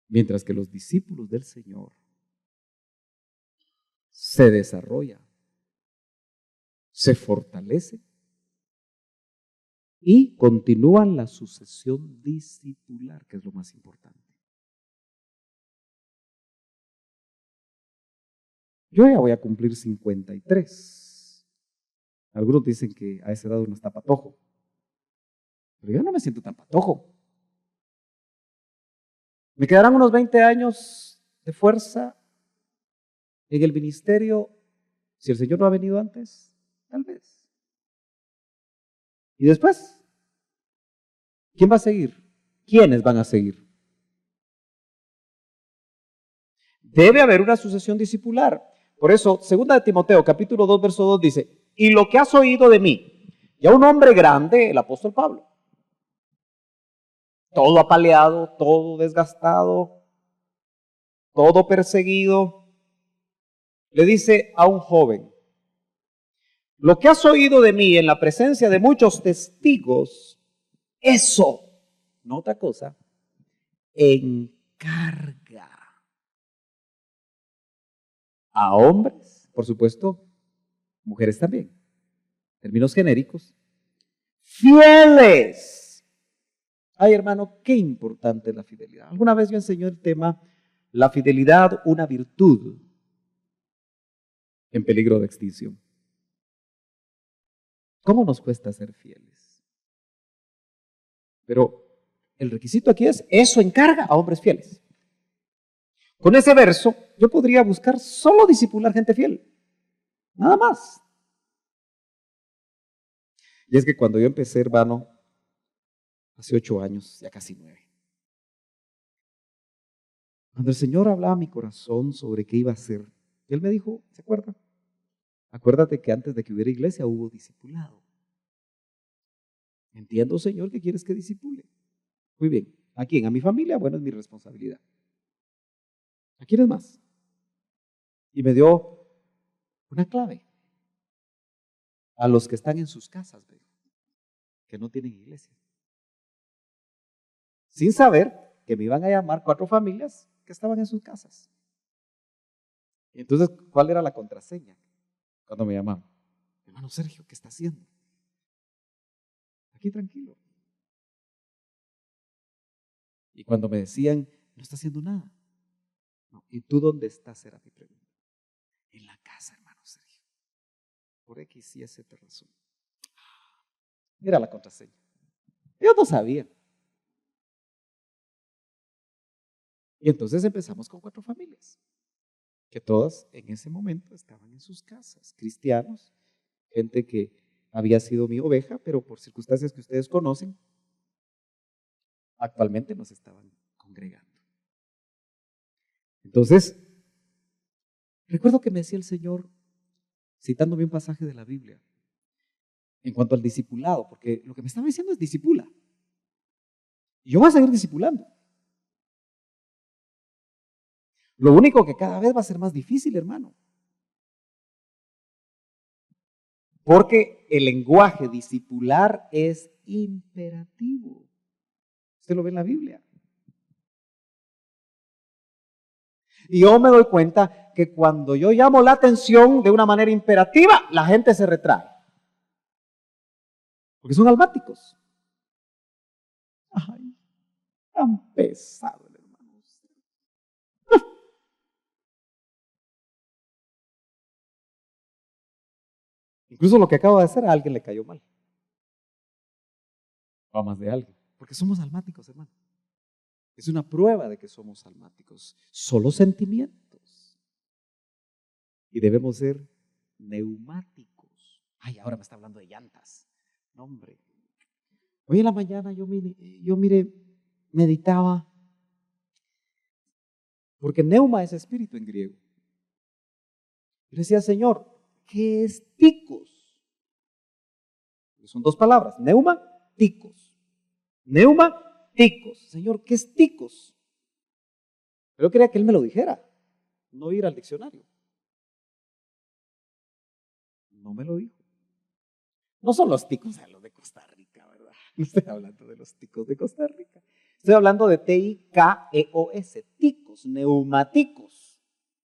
Mientras que los discípulos del Señor se desarrollan, se fortalecen y continúan la sucesión discipular, que es lo más importante. Yo ya voy a cumplir 53. Algunos dicen que a esa edad uno está patojo, pero yo no me siento tan patojo. Me quedarán unos 20 años de fuerza en el ministerio, si el Señor no ha venido antes, tal vez. Y después, ¿quién va a seguir? ¿Quiénes van a seguir? Debe haber una sucesión discipular. Por eso, 2 de Timoteo, capítulo 2, verso 2 dice, y lo que has oído de mí, ya un hombre grande, el apóstol Pablo, todo apaleado, todo desgastado, todo perseguido, le dice a un joven, lo que has oído de mí en la presencia de muchos testigos, eso, no otra cosa, encarga a hombres, por supuesto, mujeres también, términos genéricos, fieles. Ay, hermano, qué importante es la fidelidad. Alguna vez yo enseñé el tema, la fidelidad, una virtud en peligro de extinción. ¿Cómo nos cuesta ser fieles? Pero el requisito aquí es, eso encarga a hombres fieles. Con ese verso, yo podría buscar solo discipular gente fiel. Nada más. Y es que cuando yo empecé, hermano, hace 8 años, ya casi 9, cuando el Señor hablaba a mi corazón sobre qué iba a hacer, Él me dijo, ¿se acuerdan? Acuérdate que antes de que hubiera iglesia hubo discipulado. Entiendo, Señor, que quieres que discipule. Muy bien. ¿A quién? ¿A mi familia? Bueno, es mi responsabilidad. ¿A quiénes más? Y me dio una clave. A los que están en sus casas, ¿ve? Que no tienen iglesia. Sin saber que me iban a llamar 4 familias que estaban en sus casas. Y entonces, ¿cuál era la contraseña cuando me llamaban? Hermano Sergio, ¿qué está haciendo? Aquí tranquilo. Y cuando me decían, no está haciendo nada. No. ¿Y tú dónde estás? Era mi pregunta. En la casa, hermano Sergio. Por X y Z razón. Era la contraseña. Ellos no sabían. Y entonces empezamos con 4 familias, que todas en ese momento estaban en sus casas, cristianos, gente que había sido mi oveja, pero por circunstancias que ustedes conocen, actualmente nos estaban congregando. Entonces, recuerdo que me decía el Señor, citándome un pasaje de la Biblia, en cuanto al discipulado, porque lo que me estaba diciendo es discipula. Y yo voy a seguir discipulando. Lo único que cada vez va a ser más difícil, hermano. Porque el lenguaje discipular es imperativo. Usted lo ve en la Biblia. Y yo me doy cuenta que cuando yo llamo la atención de una manera imperativa, la gente se retrae. Porque son almáticos. Ay, tan pesado el hermano. Incluso lo que acabo de hacer a alguien le cayó mal. O a más de alguien. Porque somos almáticos, hermano. Es una prueba de que somos almáticos. Solo sentimientos. Y debemos ser neumáticos. Ay, ahora me está hablando de llantas. No, hombre. Hoy en la mañana yo meditaba. Porque neuma es espíritu en griego. Yo decía, Señor, ¿qué es ticos? Son dos palabras, neuma, ticos. Neuma, ticos. Señor, ¿qué es ticos? Pero yo quería que Él me lo dijera, no ir al diccionario. No me lo dijo. No son los ticos los de Costa Rica, ¿verdad? No estoy hablando de los ticos de Costa Rica. Estoy hablando de T-I-K-E-O-S, ticos, neumáticos.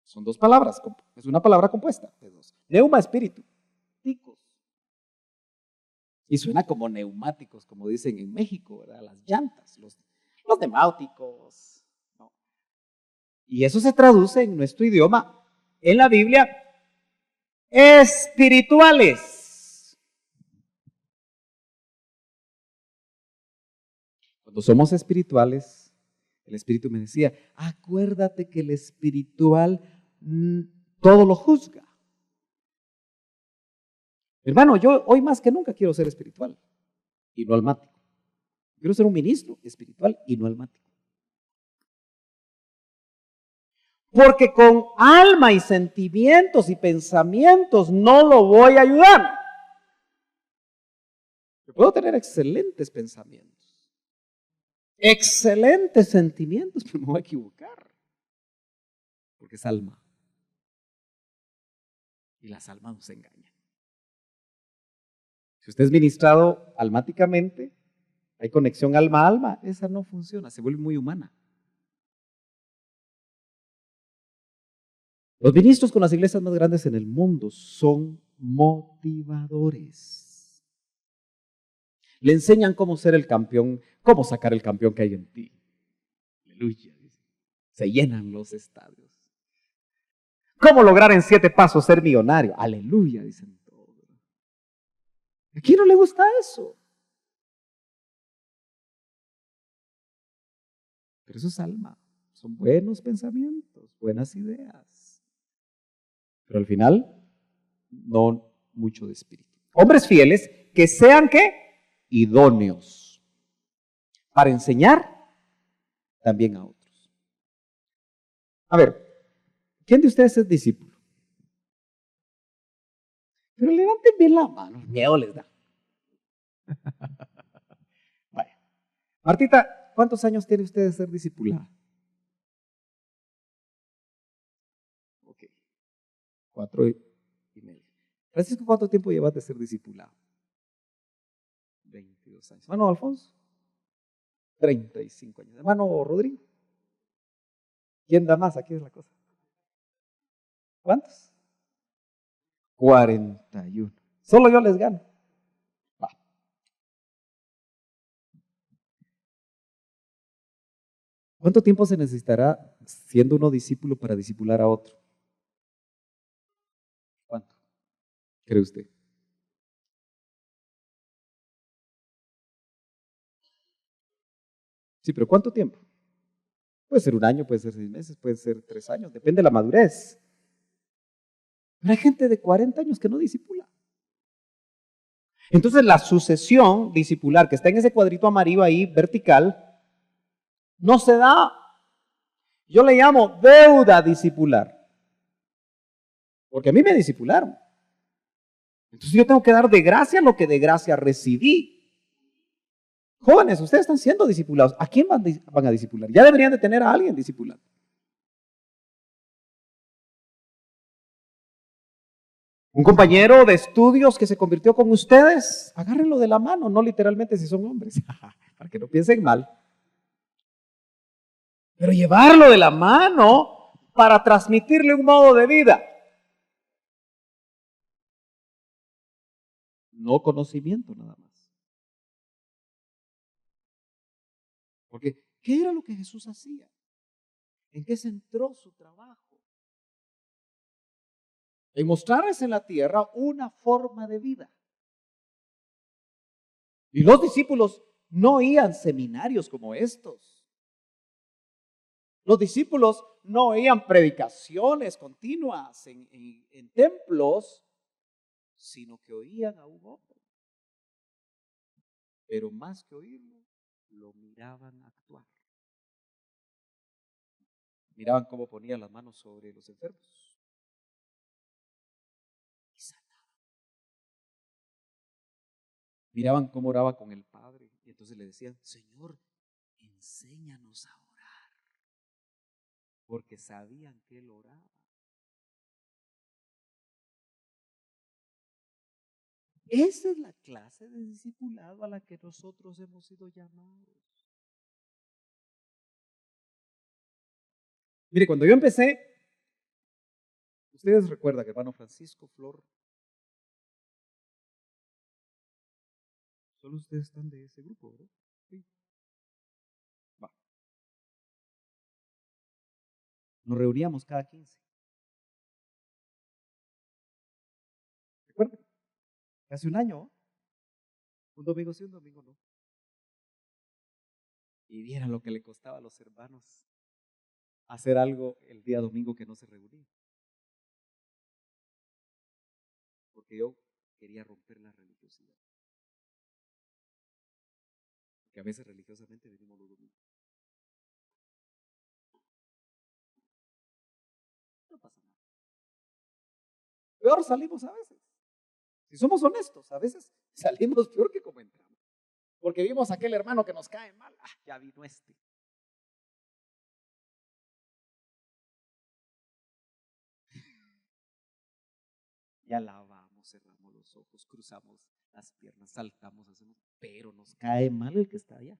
Son dos palabras, es una palabra compuesta de dos. Neuma, espíritu, ticos. Y suena como neumáticos, como dicen en México, ¿verdad? Las llantas, los neumáticos. ¿No? Y eso se traduce en nuestro idioma, en la Biblia, espirituales. Cuando somos espirituales, el Espíritu me decía, acuérdate que el espiritual todo lo juzga. Hermano, yo hoy más que nunca quiero ser espiritual y no almático. Quiero ser un ministro espiritual y no almático. Porque con alma y sentimientos y pensamientos no lo voy a ayudar. Yo puedo tener excelentes pensamientos, excelentes sentimientos, pero me voy a equivocar. Porque es alma. Y las almas nos engañan. Si usted es ministrado almáticamente, hay conexión alma a alma, esa no funciona, se vuelve muy humana. Los ministros con las iglesias más grandes en el mundo son motivadores. Le enseñan cómo ser el campeón, cómo sacar el campeón que hay en ti. Aleluya. Se llenan los estadios. ¿Cómo lograr en 7 pasos ser millonario? Aleluya, dicen todos. ¿A quién no le gusta eso? Pero eso es alma. Son buenos pensamientos, buenas ideas. Pero al final, no mucho de espíritu. Hombres fieles que sean, ¿qué? Idóneos. Para enseñar también a otros. A ver, ¿quién de ustedes es discípulo? Pero levanten bien la mano, miedo les da. Vaya. Martita, ¿cuántos años tiene usted de ser discipulada? Ok, 4.5. Francisco, ¿cuánto tiempo llevas de ser discipulado? 22 años. Hermano Alfonso, 35 años. Hermano Rodrigo, ¿quién da más? Aquí es la cosa. ¿Cuántos? 41. Solo yo les gano. Va. ¿Cuánto tiempo se necesitará siendo uno discípulo para discipular a otro? ¿Cuánto cree usted? Sí, pero ¿cuánto tiempo? Puede ser 1 año, puede ser 6 meses, puede ser 3 años, depende de la madurez. Pero hay gente de 40 años que no discipula. Entonces la sucesión discipular que está en ese cuadrito amarillo ahí, vertical, no se da. Yo le llamo deuda discipular. Porque a mí me discipularon. Entonces yo tengo que dar de gracia lo que de gracia recibí. Jóvenes, ustedes están siendo discipulados. ¿A quién van a discipular? Ya deberían de tener a alguien discipulado. Un compañero de estudios que se convirtió con ustedes, agárrenlo de la mano, no literalmente si son hombres, para que no piensen mal. Pero llevarlo de la mano para transmitirle un modo de vida. No conocimiento nada más. Porque, ¿qué era lo que Jesús hacía? ¿En qué centró su trabajo? En mostrarles en la tierra una forma de vida. Y los discípulos no iban a seminarios como estos. Los discípulos no oían predicaciones continuas en templos, sino que oían a un hombre. Pero más que oírlo, lo miraban actuar. Miraban cómo ponía las manos sobre los enfermos. Y sanaba. Miraban cómo oraba con el Padre. Y entonces le decían, Señor, enséñanos a orar. Porque sabían que Él oraba. Esa es la clase de discipulado a la que nosotros hemos sido llamados. Mire, cuando yo empecé, ustedes recuerdan que hermano Francisco Flor, solo ustedes están de ese grupo, ¿verdad? Sí. Va. Nos reuníamos cada 15. ¿Recuerdan? Hace un año, ¿no? Un domingo sí, un domingo no. Y vieran lo que le costaba a los hermanos hacer algo el día domingo que no se reunían. Porque yo quería romper la religiosidad. Porque a veces religiosamente venimos los domingos. No pasa nada. Peor salimos a veces. Si somos honestos, a veces salimos peor que como entramos. Porque vimos a aquel hermano que nos cae mal. Ya vino este. Y alabamos, cerramos los ojos, cruzamos las piernas, saltamos, hacemos, pero nos cae mal el que está allá.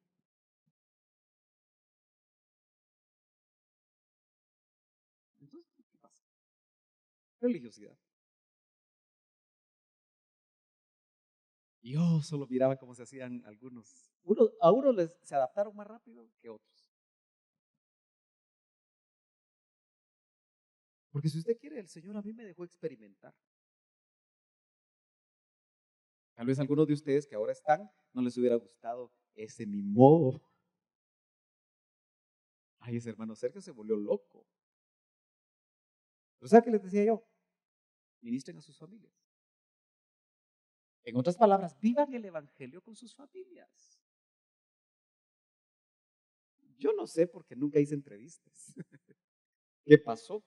Entonces, ¿qué pasa? Religiosidad. Y yo solo miraba cómo se hacían algunos. A unos se adaptaron más rápido que otros. Porque si usted quiere, el Señor a mí me dejó experimentar. Tal vez algunos de ustedes que ahora están, no les hubiera gustado ese mi modo. Ay, ese hermano Sergio se volvió loco. ¿Pero sabe qué les decía yo? Ministren a sus familias. En otras palabras, vivan el evangelio con sus familias. Yo no sé porque nunca hice entrevistas. ¿Qué pasó?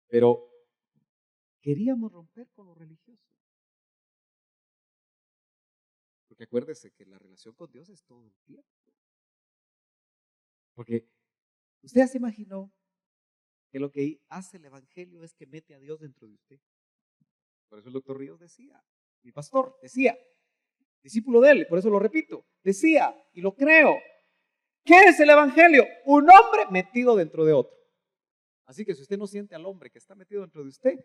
Pero queríamos romper con lo religioso. Porque acuérdese que la relación con Dios es todo el tiempo. Porque usted ya se imaginó que lo que hace el evangelio es que mete a Dios dentro de usted. Por eso el doctor Ríos decía, mi pastor decía, discípulo de él, por eso lo repito, decía, y lo creo, ¿qué es el evangelio? Un hombre metido dentro de otro. Así que si usted no siente al hombre que está metido dentro de usted,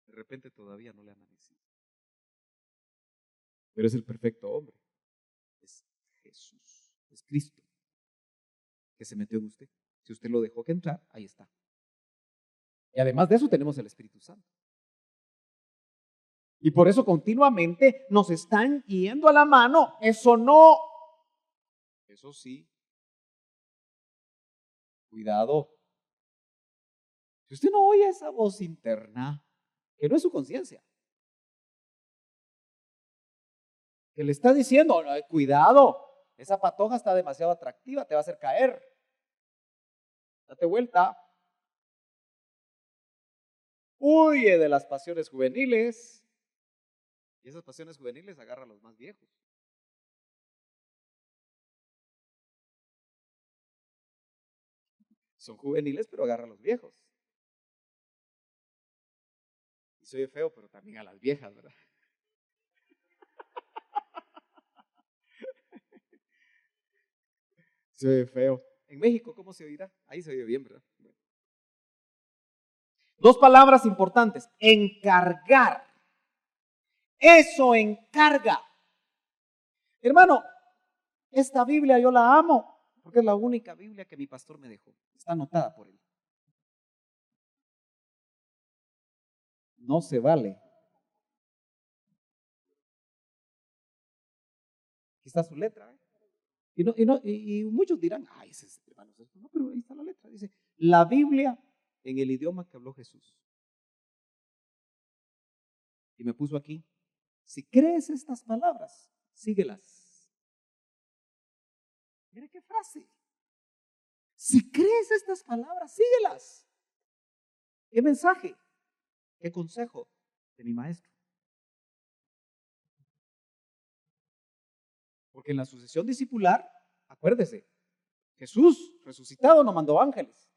de repente todavía no le ha amanecido. Pero es el perfecto hombre. Es Jesús, es Cristo, que se metió en usted. Si usted lo dejó que entrar, ahí está. Y además de eso tenemos el Espíritu Santo. Y por eso continuamente nos están yendo a la mano. Eso no. Eso sí. Cuidado. Si usted no oye esa voz interna, que no es su conciencia, que le está diciendo, "No, cuidado, esa patoja está demasiado atractiva, te va a hacer caer. Date vuelta. Huye de las pasiones juveniles." Y esas pasiones juveniles agarran a los más viejos. Son juveniles, pero agarran a los viejos. Y soy feo, pero también a las viejas, ¿verdad? Soy feo. En México, ¿cómo se oirá? Ahí se oye bien, ¿verdad? Bueno. Dos palabras importantes. Encargar. Eso encarga. Hermano, esta Biblia yo la amo porque es la única Biblia que mi pastor me dejó. Está anotada por él. No se vale. Aquí está su letra. Y muchos dirán, ay, ese es hermano. No, pero ahí está la letra. Dice, la Biblia en el idioma que habló Jesús. Y me puso aquí, si crees estas palabras, síguelas. Mire qué frase. Si crees estas palabras, síguelas. ¿Qué mensaje? ¿Qué consejo de mi maestro? Porque en la sucesión discipular, acuérdese, Jesús resucitado no mandó ángeles.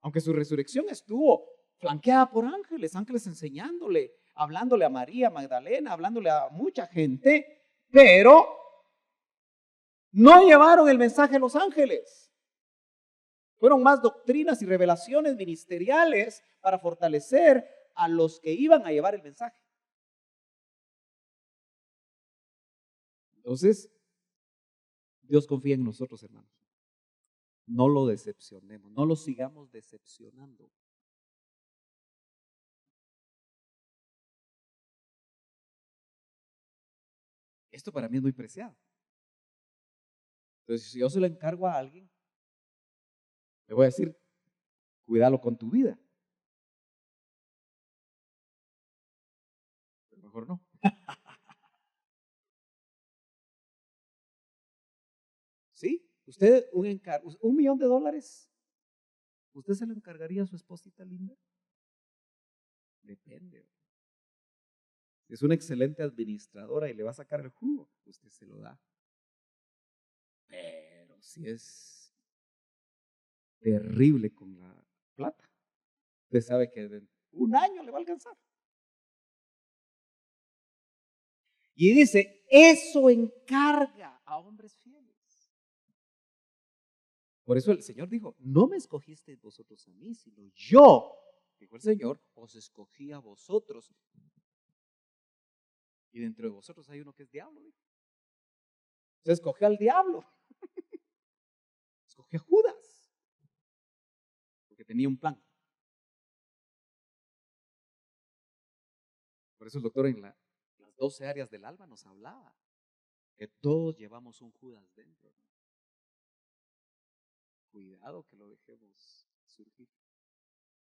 Aunque su resurrección estuvo flanqueada por ángeles, ángeles enseñándole, hablándole a María Magdalena, hablándole a mucha gente, pero no llevaron el mensaje a los ángeles. Fueron más doctrinas y revelaciones ministeriales para fortalecer a los que iban a llevar el mensaje. Entonces, Dios confía en nosotros, hermanos. No lo decepcionemos, no lo sigamos decepcionando. Esto para mí es muy preciado. Entonces, si yo se lo encargo a alguien, le voy a decir, cuídalo con tu vida. Pero mejor no. ¿Sí? Usted $1,000,000, ¿usted se lo encargaría a su esposita linda? Depende. Si es una excelente administradora y le va a sacar el jugo, usted se lo da. Pero si es terrible con la plata, usted sabe que en un año le va a alcanzar. Y dice, eso encarga a hombres fieles. Por eso el Señor dijo, no me escogisteis vosotros a mí, sino yo, dijo el Señor, os escogí a vosotros. Y dentro de vosotros hay uno que es diablo. Dijo. Se escogió al diablo. Escogió a Judas. Porque tenía un plan. Por eso el doctor en las 12 áreas del alma nos hablaba que todos llevamos un Judas dentro. Cuidado que lo dejemos surgir,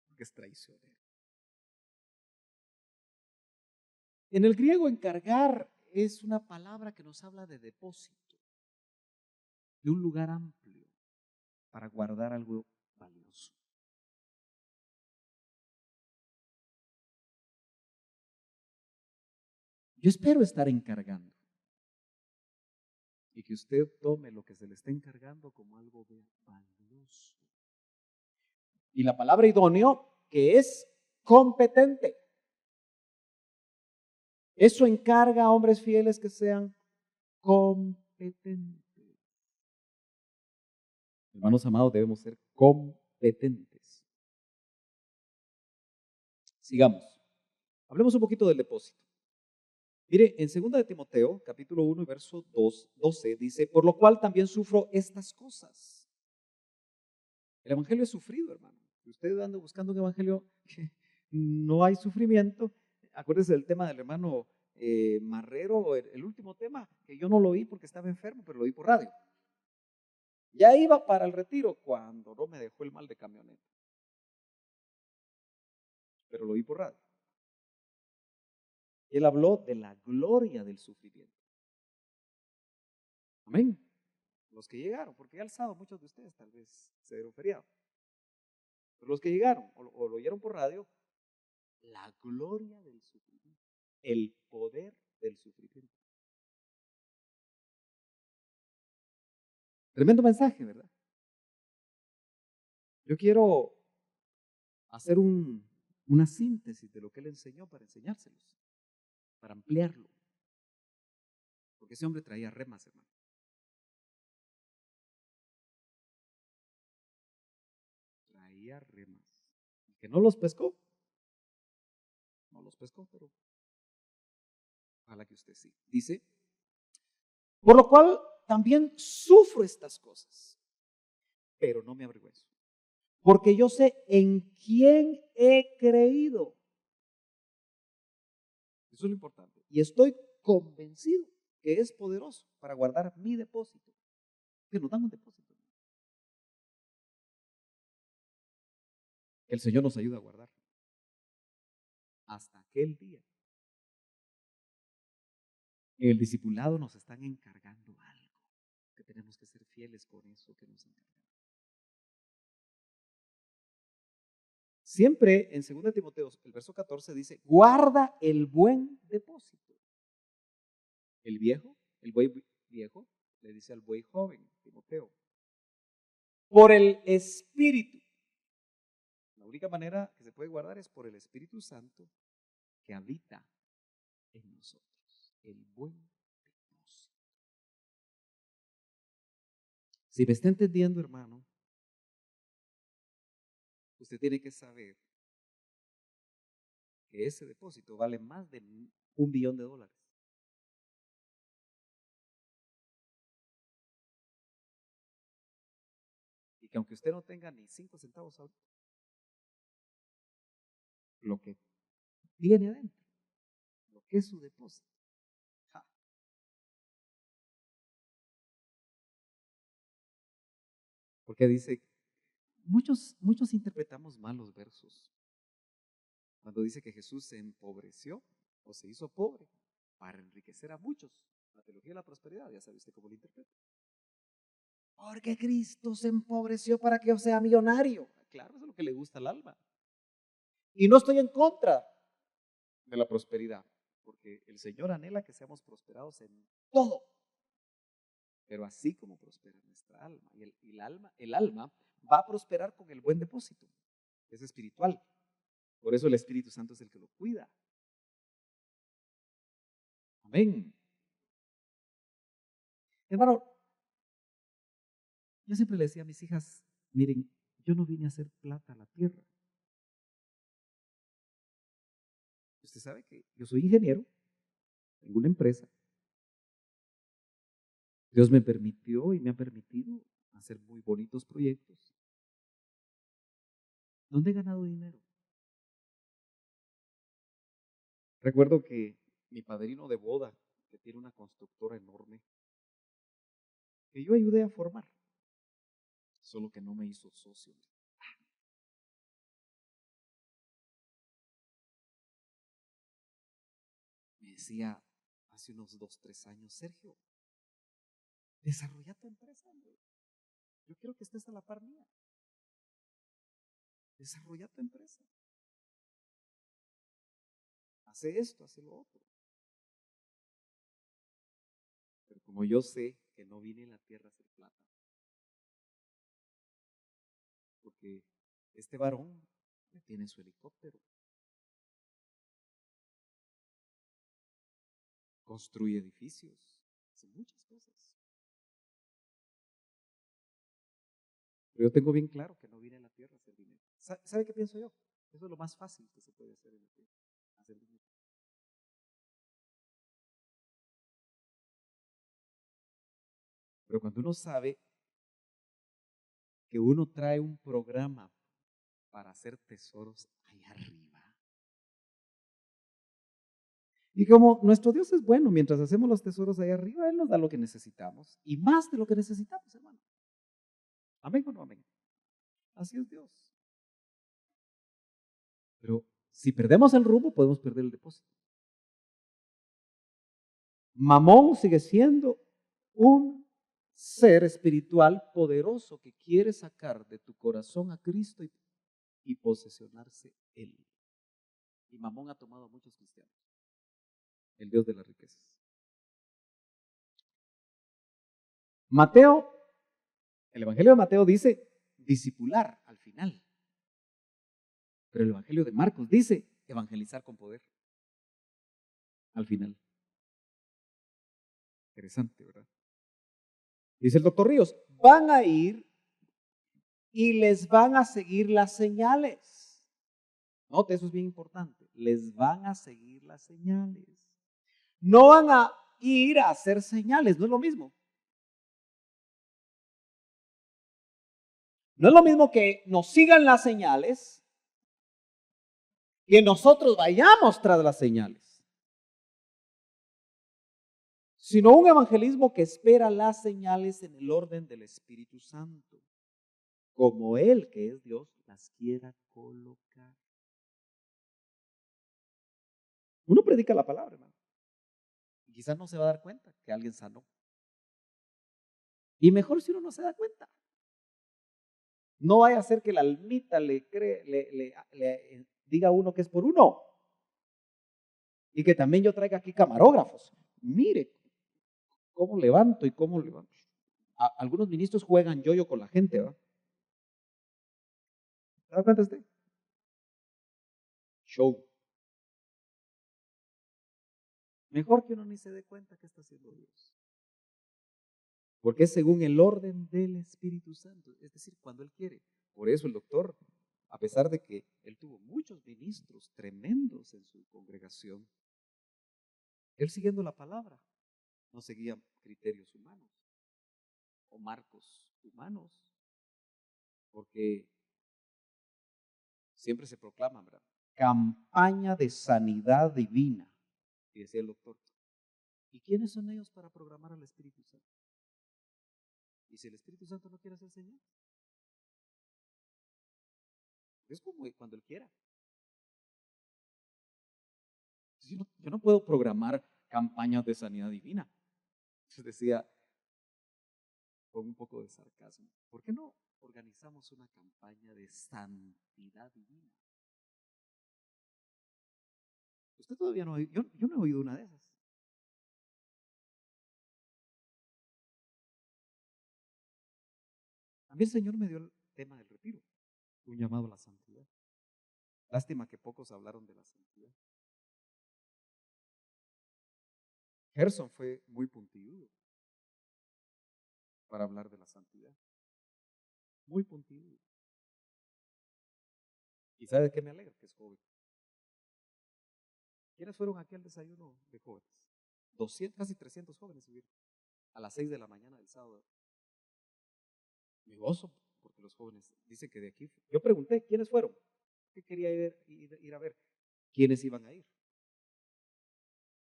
porque es traicionero. En el griego, encargar es una palabra que nos habla de depósito, de un lugar amplio para guardar algo valioso. Yo espero estar encargando y que usted tome lo que se le está encargando como algo valioso. Y la palabra idóneo, que es competente. Eso encarga a hombres fieles que sean competentes. Hermanos amados, debemos ser competentes. Sigamos. Hablemos un poquito del depósito. Mire, en 2 de Timoteo, capítulo 1, verso 12, dice, por lo cual también sufro estas cosas. El evangelio es sufrido, hermano. Si usted anda buscando un evangelio que no hay sufrimiento, acuérdese del tema del hermano Marrero, el último tema, que yo no lo oí porque estaba enfermo, pero lo oí por radio. Ya iba para el retiro cuando no me dejó el mal de camioneta. pero lo oí por radio. Él habló de la gloria del sufrimiento. Amén. Los que llegaron, porque ya el sábado muchos de ustedes tal vez se dieron feriado. Pero los que llegaron o lo oyeron por radio, la gloria del sufrimiento, el poder del sufrimiento. Tremendo mensaje, ¿verdad? Yo quiero hacer una síntesis de lo que él enseñó para enseñárselos, para ampliarlo. Porque ese hombre traía remas, hermano. Traía remas. El que no los pescó, pero ojalá que usted sí. Dice, por lo cual también sufro estas cosas, pero no me avergüenzo, porque yo sé en quién he creído. Eso es lo importante. Y estoy convencido que es poderoso para guardar mi depósito. Que nos dan un depósito. Que el Señor nos ayude a guardar. Hasta aquel día. En el discipulado nos están encargando algo. Que tenemos que ser fieles con eso que nos encargan. Siempre en 2 Timoteo, el verso 14 dice, guarda el buen depósito. El buey viejo, le dice al buey joven, Timoteo, por el Espíritu. La única manera que se puede guardar es por el Espíritu Santo que habita en nosotros. El buen depósito. Si me está entendiendo, hermano, usted tiene que saber que ese depósito vale más de $1 billón. Y que aunque usted no tenga ni 5 centavos ahorita, lo que tiene adentro, lo que es su depósito. ¡Ja! Porque dice, muchos interpretamos mal los versos. Cuando dice que Jesús se empobreció o se hizo pobre para enriquecer a muchos. La teología de la prosperidad, ya sabe usted cómo lo interpreta. Porque Cristo se empobreció para que yo sea millonario. Claro, eso es lo que le gusta al alma. Y no estoy en contra de la prosperidad, porque el Señor anhela que seamos prosperados en todo. Pero así como prospera nuestra alma. Y el alma va a prosperar con el buen depósito. Es espiritual. Por eso el Espíritu Santo es el que lo cuida. Amén. Hermano, yo siempre le decía a mis hijas, miren, yo no vine a hacer plata a la tierra. Usted sabe que yo soy ingeniero, tengo una empresa. Dios me permitió y me ha permitido hacer muy bonitos proyectos. ¿Dónde he ganado dinero? Recuerdo que mi padrino de boda, que tiene una constructora enorme, que yo ayudé a formar, solo que no me hizo socio. Me decía hace unos 2, 3 años, Sergio, desarrolla tu empresa, hombre. Yo quiero que estés a la par mía. Desarrolla tu empresa. Hace esto, hace lo otro. Pero como yo sé que no vine a la tierra a hacer plata, porque este varón tiene su helicóptero, construye edificios, hace muchas cosas. Pero yo tengo bien claro que no vine a la tierra a hacer dinero. ¿Sabe qué pienso yo? Eso es lo más fácil que se puede hacer en la tierra, hacer dinero. Pero cuando uno sabe que uno trae un programa para hacer tesoros allá arriba. Y como nuestro Dios es bueno, mientras hacemos los tesoros allá arriba, Él nos da lo que necesitamos. Y más de lo que necesitamos, hermano. Amén o no amén. Así es Dios. Pero si perdemos el rumbo, podemos perder el depósito. Mamón sigue siendo un ser espiritual poderoso que quiere sacar de tu corazón a Cristo y posesionarse Él. Y Mamón ha tomado a muchos cristianos, el Dios de las riquezas. Mateo, el Evangelio de Mateo dice discipular al final, pero el Evangelio de Marcos dice evangelizar con poder al final. Interesante, ¿verdad? Dice el doctor Ríos, van a ir y les van a seguir las señales. Note, eso es bien importante. Les van a seguir las señales. No van a ir a hacer señales, no es lo mismo. No es lo mismo que nos sigan las señales, que nosotros vayamos tras las señales, sino un evangelismo que espera las señales en el orden del Espíritu Santo, como Él, que es Dios, las quiera colocar. Uno predica la palabra, hermano, y quizás no se va a dar cuenta que alguien sanó. Y mejor si uno no se da cuenta. No vaya a ser que la almita le diga a uno que es por uno. Y que también yo traiga aquí camarógrafos. Mire cómo levanto y cómo levanto. Algunos ministros juegan yo con la gente, ¿va? ¿Se da cuenta usted? Show. Mejor que uno ni se dé cuenta que está haciendo Dios. Porque es según el orden del Espíritu Santo. Es decir, cuando Él quiere. Por eso el doctor, a pesar de que él tuvo muchos ministros tremendos en su congregación, él siguiendo la palabra, no seguía criterios humanos o marcos humanos, porque siempre se proclama, ¿verdad? Campaña de sanidad divina, y decía el doctor. ¿Y quiénes son ellos para programar al Espíritu Santo? Y si el Espíritu Santo no quiere hacer señal, es como cuando Él quiera. Yo no puedo programar campañas de sanidad divina. Entonces decía, con un poco de sarcasmo, ¿por qué no organizamos una campaña de santidad divina? Usted todavía no, yo no he oído una de esas. A mí el Señor me dio el tema del retiro, un llamado a la santidad. Lástima que pocos hablaron de la santidad. Gerson fue muy puntilludo para hablar de la santidad. Muy puntilludo. ¿Y sabe de qué me alegra? Que es joven. ¿Quiénes fueron aquí al desayuno de jóvenes? 200, casi 300 jóvenes subieron a las 6 de la mañana del sábado. Me gozo porque los jóvenes dicen que de aquí. Yo pregunté, ¿quiénes fueron? ¿Qué quería ir a ver? ¿Quiénes iban a ir?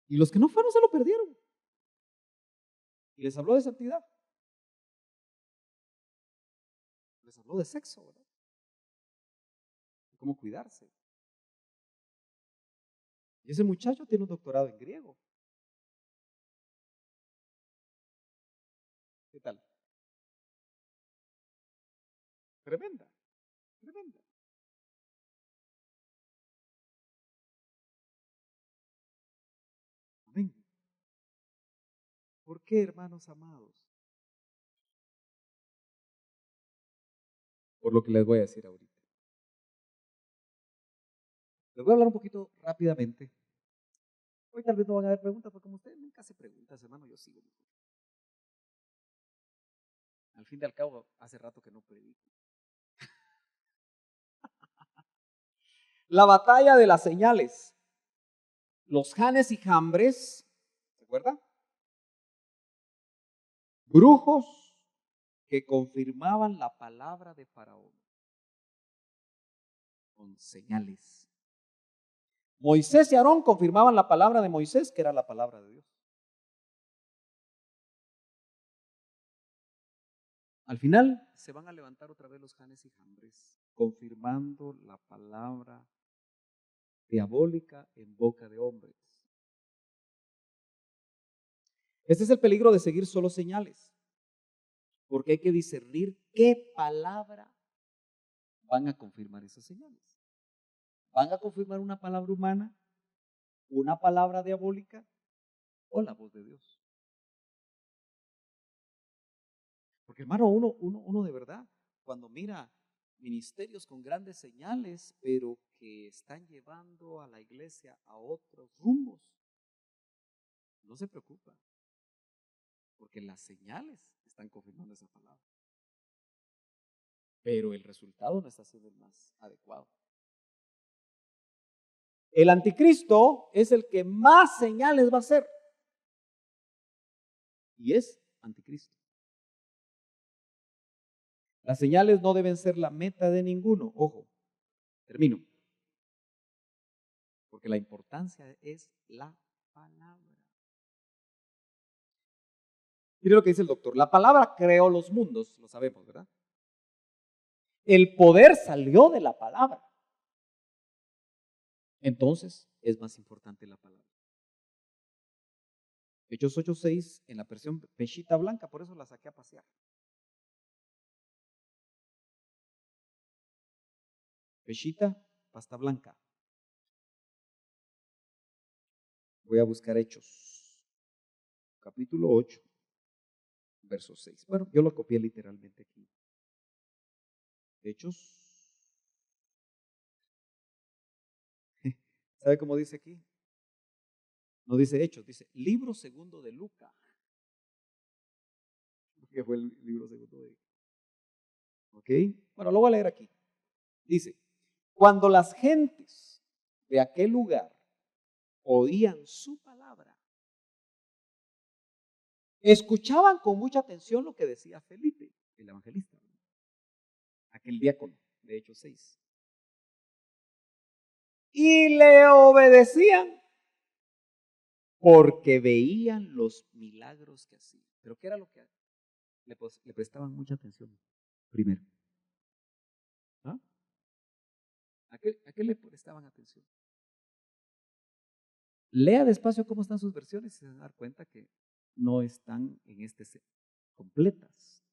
Y los que no fueron se lo perdieron. Y les habló de santidad. Les habló de sexo, ¿verdad? De cómo cuidarse. Y ese muchacho tiene un doctorado en griego. ¿Qué tal? Tremenda, tremenda. Amén. ¿Por qué, hermanos amados? Por lo que les voy a decir ahorita. Les voy a hablar un poquito rápidamente. Hoy tal vez no van a haber preguntas, porque como ustedes nunca se preguntas, hermano, yo sigo mejor. Al fin y al cabo, hace rato que no predico. La batalla de las señales. Los Janes y Jambres, ¿se acuerdan? Brujos que confirmaban la palabra de Faraón con señales. Moisés y Aarón confirmaban la palabra de Moisés, que era la palabra de Dios. Al final se van a levantar otra vez los Janes y Jambres, confirmando la palabra diabólica en boca de hombres. Este es el peligro de seguir solo señales, porque hay que discernir qué palabra van a confirmar esas señales. ¿Van a confirmar una palabra humana, una palabra diabólica o la voz de Dios? Porque hermano, uno de verdad, cuando mira ministerios con grandes señales, pero que están llevando a la iglesia a otros rumbos, no se preocupa, porque las señales están confirmando esa palabra. Pero el resultado no está siendo el más adecuado. El anticristo es el que más señales va a hacer. Y es anticristo. Las señales no deben ser la meta de ninguno. Ojo, termino. Porque la importancia es la palabra. Mire lo que dice el doctor. La palabra creó los mundos, lo sabemos, ¿verdad? El poder salió de la palabra. Entonces, es más importante la palabra. Hechos 8:6 en la versión pechita blanca, por eso la saqué a pasear. Pechita, pasta blanca. Voy a buscar Hechos, capítulo 8, verso 6. Bueno, yo lo copié literalmente aquí. Hechos. ¿Sabe cómo dice aquí? No dice Hechos, dice libro segundo de Lucas. Que fue el libro segundo de Lucas. ¿Ok? Bueno, lo voy a leer aquí. Dice, cuando las gentes de aquel lugar oían su palabra, escuchaban con mucha atención lo que decía Felipe, el evangelista, aquel diácono de Hechos 6. Y le obedecían porque veían los milagros que hacía. Pero ¿qué era lo que le prestaban mucha atención primero? ¿Ah? ¿A qué le prestaban atención? Lea despacio cómo están sus versiones y se van a dar cuenta que no están en este set completas.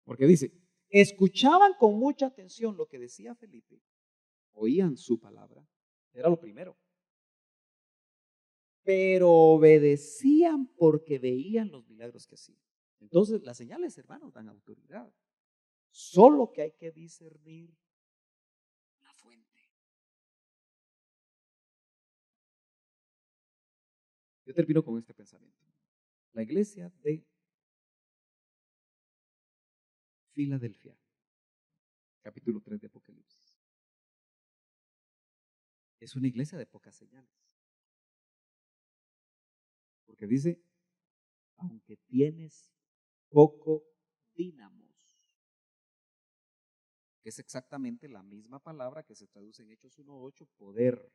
Porque dice, escuchaban con mucha atención lo que decía Felipe, oían su palabra, era lo primero. Pero obedecían porque veían los milagros que hacían. Entonces, las señales, hermanos, dan autoridad. Solo que hay que discernir la fuente. Yo termino con este pensamiento. La iglesia de Filadelfia, capítulo 3 de Apocalipsis, es una iglesia de pocas señales. Porque dice, aunque tienes poco dínamos, que es exactamente la misma palabra que se traduce en Hechos 1:8, poder,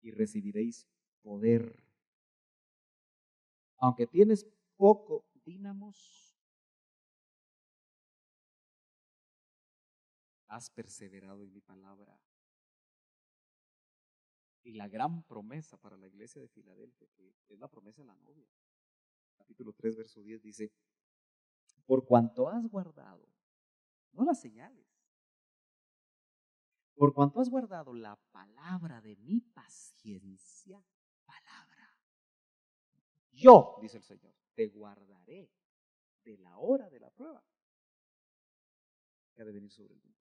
y recibiréis poder. Aunque tienes poco dínamos, has perseverado en mi palabra. Y la gran promesa para la iglesia de Filadelfia, que es la promesa de la novia, capítulo 3, verso 10, dice, por cuanto has guardado, no las señales, por cuanto has guardado la palabra de mi paciencia, palabra, yo, dice el Señor, te guardaré de la hora de la prueba que ha de venir sobre el mundo.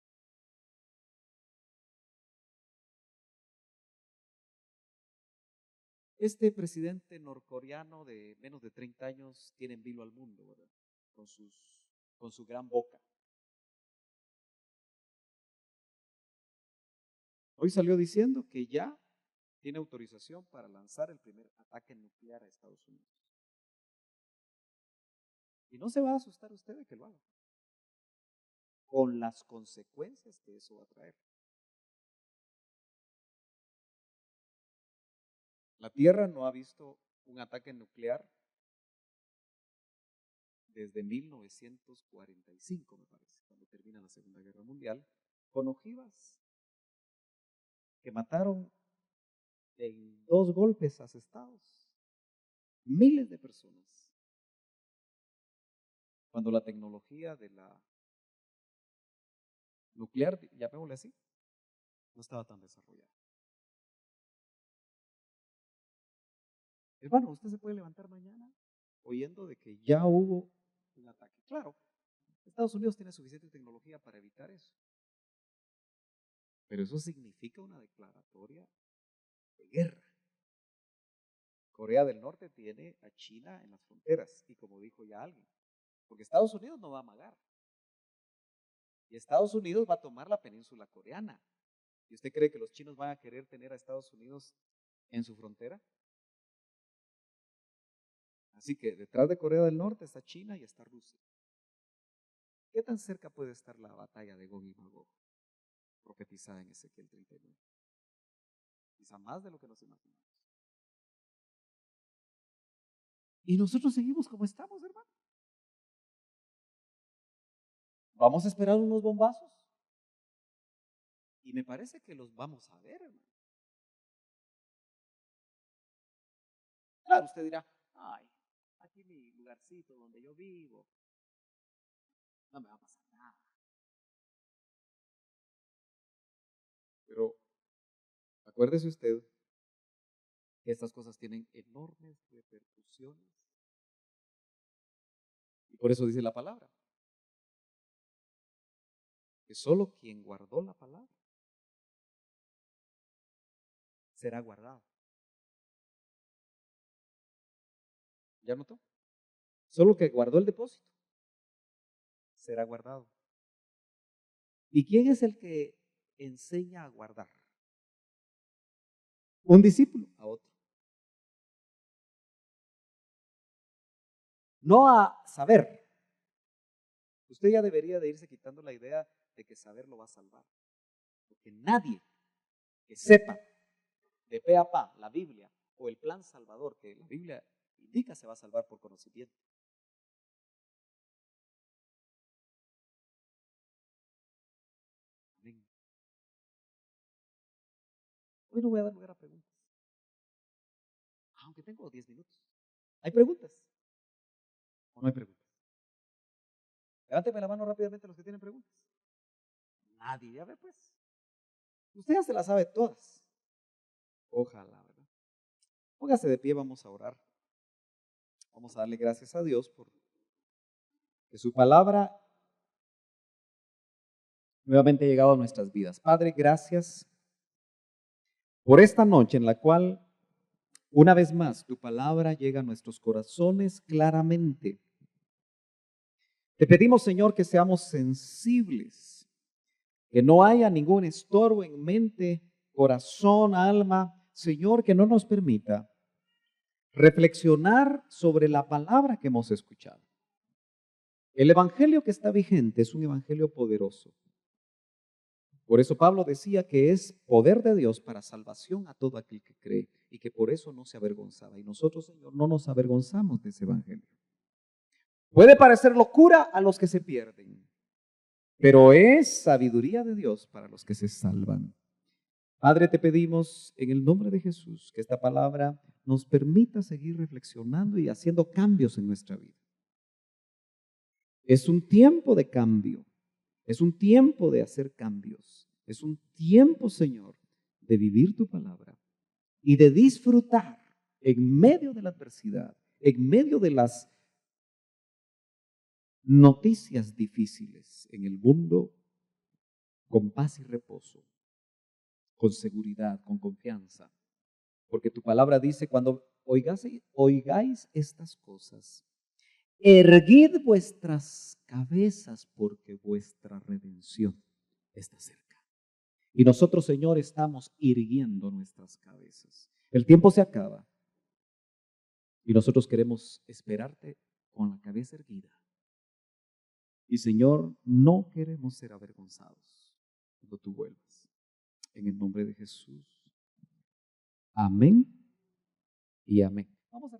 Este presidente norcoreano de menos de 30 años tiene en vilo al mundo, ¿verdad? Con su gran boca. Hoy salió diciendo que ya tiene autorización para lanzar el primer ataque nuclear a Estados Unidos. Y no se va a asustar usted de que lo haga, con las consecuencias que eso va a traer. La Tierra no ha visto un ataque nuclear desde 1945, me parece, cuando termina la Segunda Guerra Mundial, con ojivas que mataron en 2 golpes asestados miles de personas. Cuando la tecnología de la nuclear, llamémosle así, no estaba tan desarrollada. Hermano, usted se puede levantar mañana oyendo de que ya hubo un ataque. Claro, Estados Unidos tiene suficiente tecnología para evitar eso. Pero eso significa una declaratoria de guerra. Corea del Norte tiene a China en las fronteras, y como dijo ya alguien, porque Estados Unidos no va a amagar. Y Estados Unidos va a tomar la península coreana. ¿Y usted cree que los chinos van a querer tener a Estados Unidos en su frontera? Así que detrás de Corea del Norte está China y está Rusia. ¿Qué tan cerca puede estar la batalla de Gog y Magog, profetizada en Ezequiel 39? Quizá más de lo que nos imaginamos. Y nosotros seguimos como estamos, hermano. Vamos a esperar unos bombazos. Y me parece que los vamos a ver, hermano. Claro, usted dirá, ay, aquí mi lugarcito donde yo vivo, no me va a pasar nada. Pero acuérdese usted que estas cosas tienen enormes repercusiones. Y por eso dice la palabra, que solo quien guardó la palabra será guardado. ¿Ya notó? Solo que guardó el depósito será guardado. ¿Y quién es el que enseña a guardar? Un discípulo a otro. No a saber. Usted ya debería de irse quitando la idea de que saber lo va a salvar. Porque nadie que sepa de pe a pa la Biblia o el plan salvador que la Biblia indica se va a salvar por conocimiento. Amén. Hoy no voy a dar lugar a preguntas. Aunque tengo 10 minutos. ¿Hay preguntas? ¿O no hay preguntas? Levánteme la mano rápidamente los que tienen preguntas. Nadie, ya ve pues. Usted ya se las sabe todas. Ojalá, ¿verdad? Póngase de pie, vamos a orar. Vamos a darle gracias a Dios por que su palabra nuevamente ha llegado a nuestras vidas. Padre, gracias por esta noche en la cual una vez más tu palabra llega a nuestros corazones claramente. Te pedimos, Señor, que seamos sensibles, que no haya ningún estorbo en mente, corazón, alma, Señor, que no nos permita reflexionar sobre la palabra que hemos escuchado. El evangelio que está vigente es un evangelio poderoso. Por eso Pablo decía que es poder de Dios para salvación a todo aquel que cree y que por eso no se avergonzaba. Y nosotros, Señor, no nos avergonzamos de ese evangelio. Puede parecer locura a los que se pierden, pero es sabiduría de Dios para los que se salvan. Padre, te pedimos en el nombre de Jesús que esta palabra nos permita seguir reflexionando y haciendo cambios en nuestra vida. Es un tiempo de cambio, es un tiempo de hacer cambios, es un tiempo, Señor, de vivir tu palabra y de disfrutar en medio de la adversidad, en medio de las noticias difíciles en el mundo, con paz y reposo, con seguridad, con confianza. Porque tu palabra dice, cuando oigáis estas cosas, erguid vuestras cabezas porque vuestra redención está cerca. Y nosotros, Señor, estamos irguiendo nuestras cabezas. El tiempo se acaba y nosotros queremos esperarte con la cabeza erguida. Y, Señor, no queremos ser avergonzados cuando tú vuelvas. En el nombre de Jesús. Amén y amén. Vamos a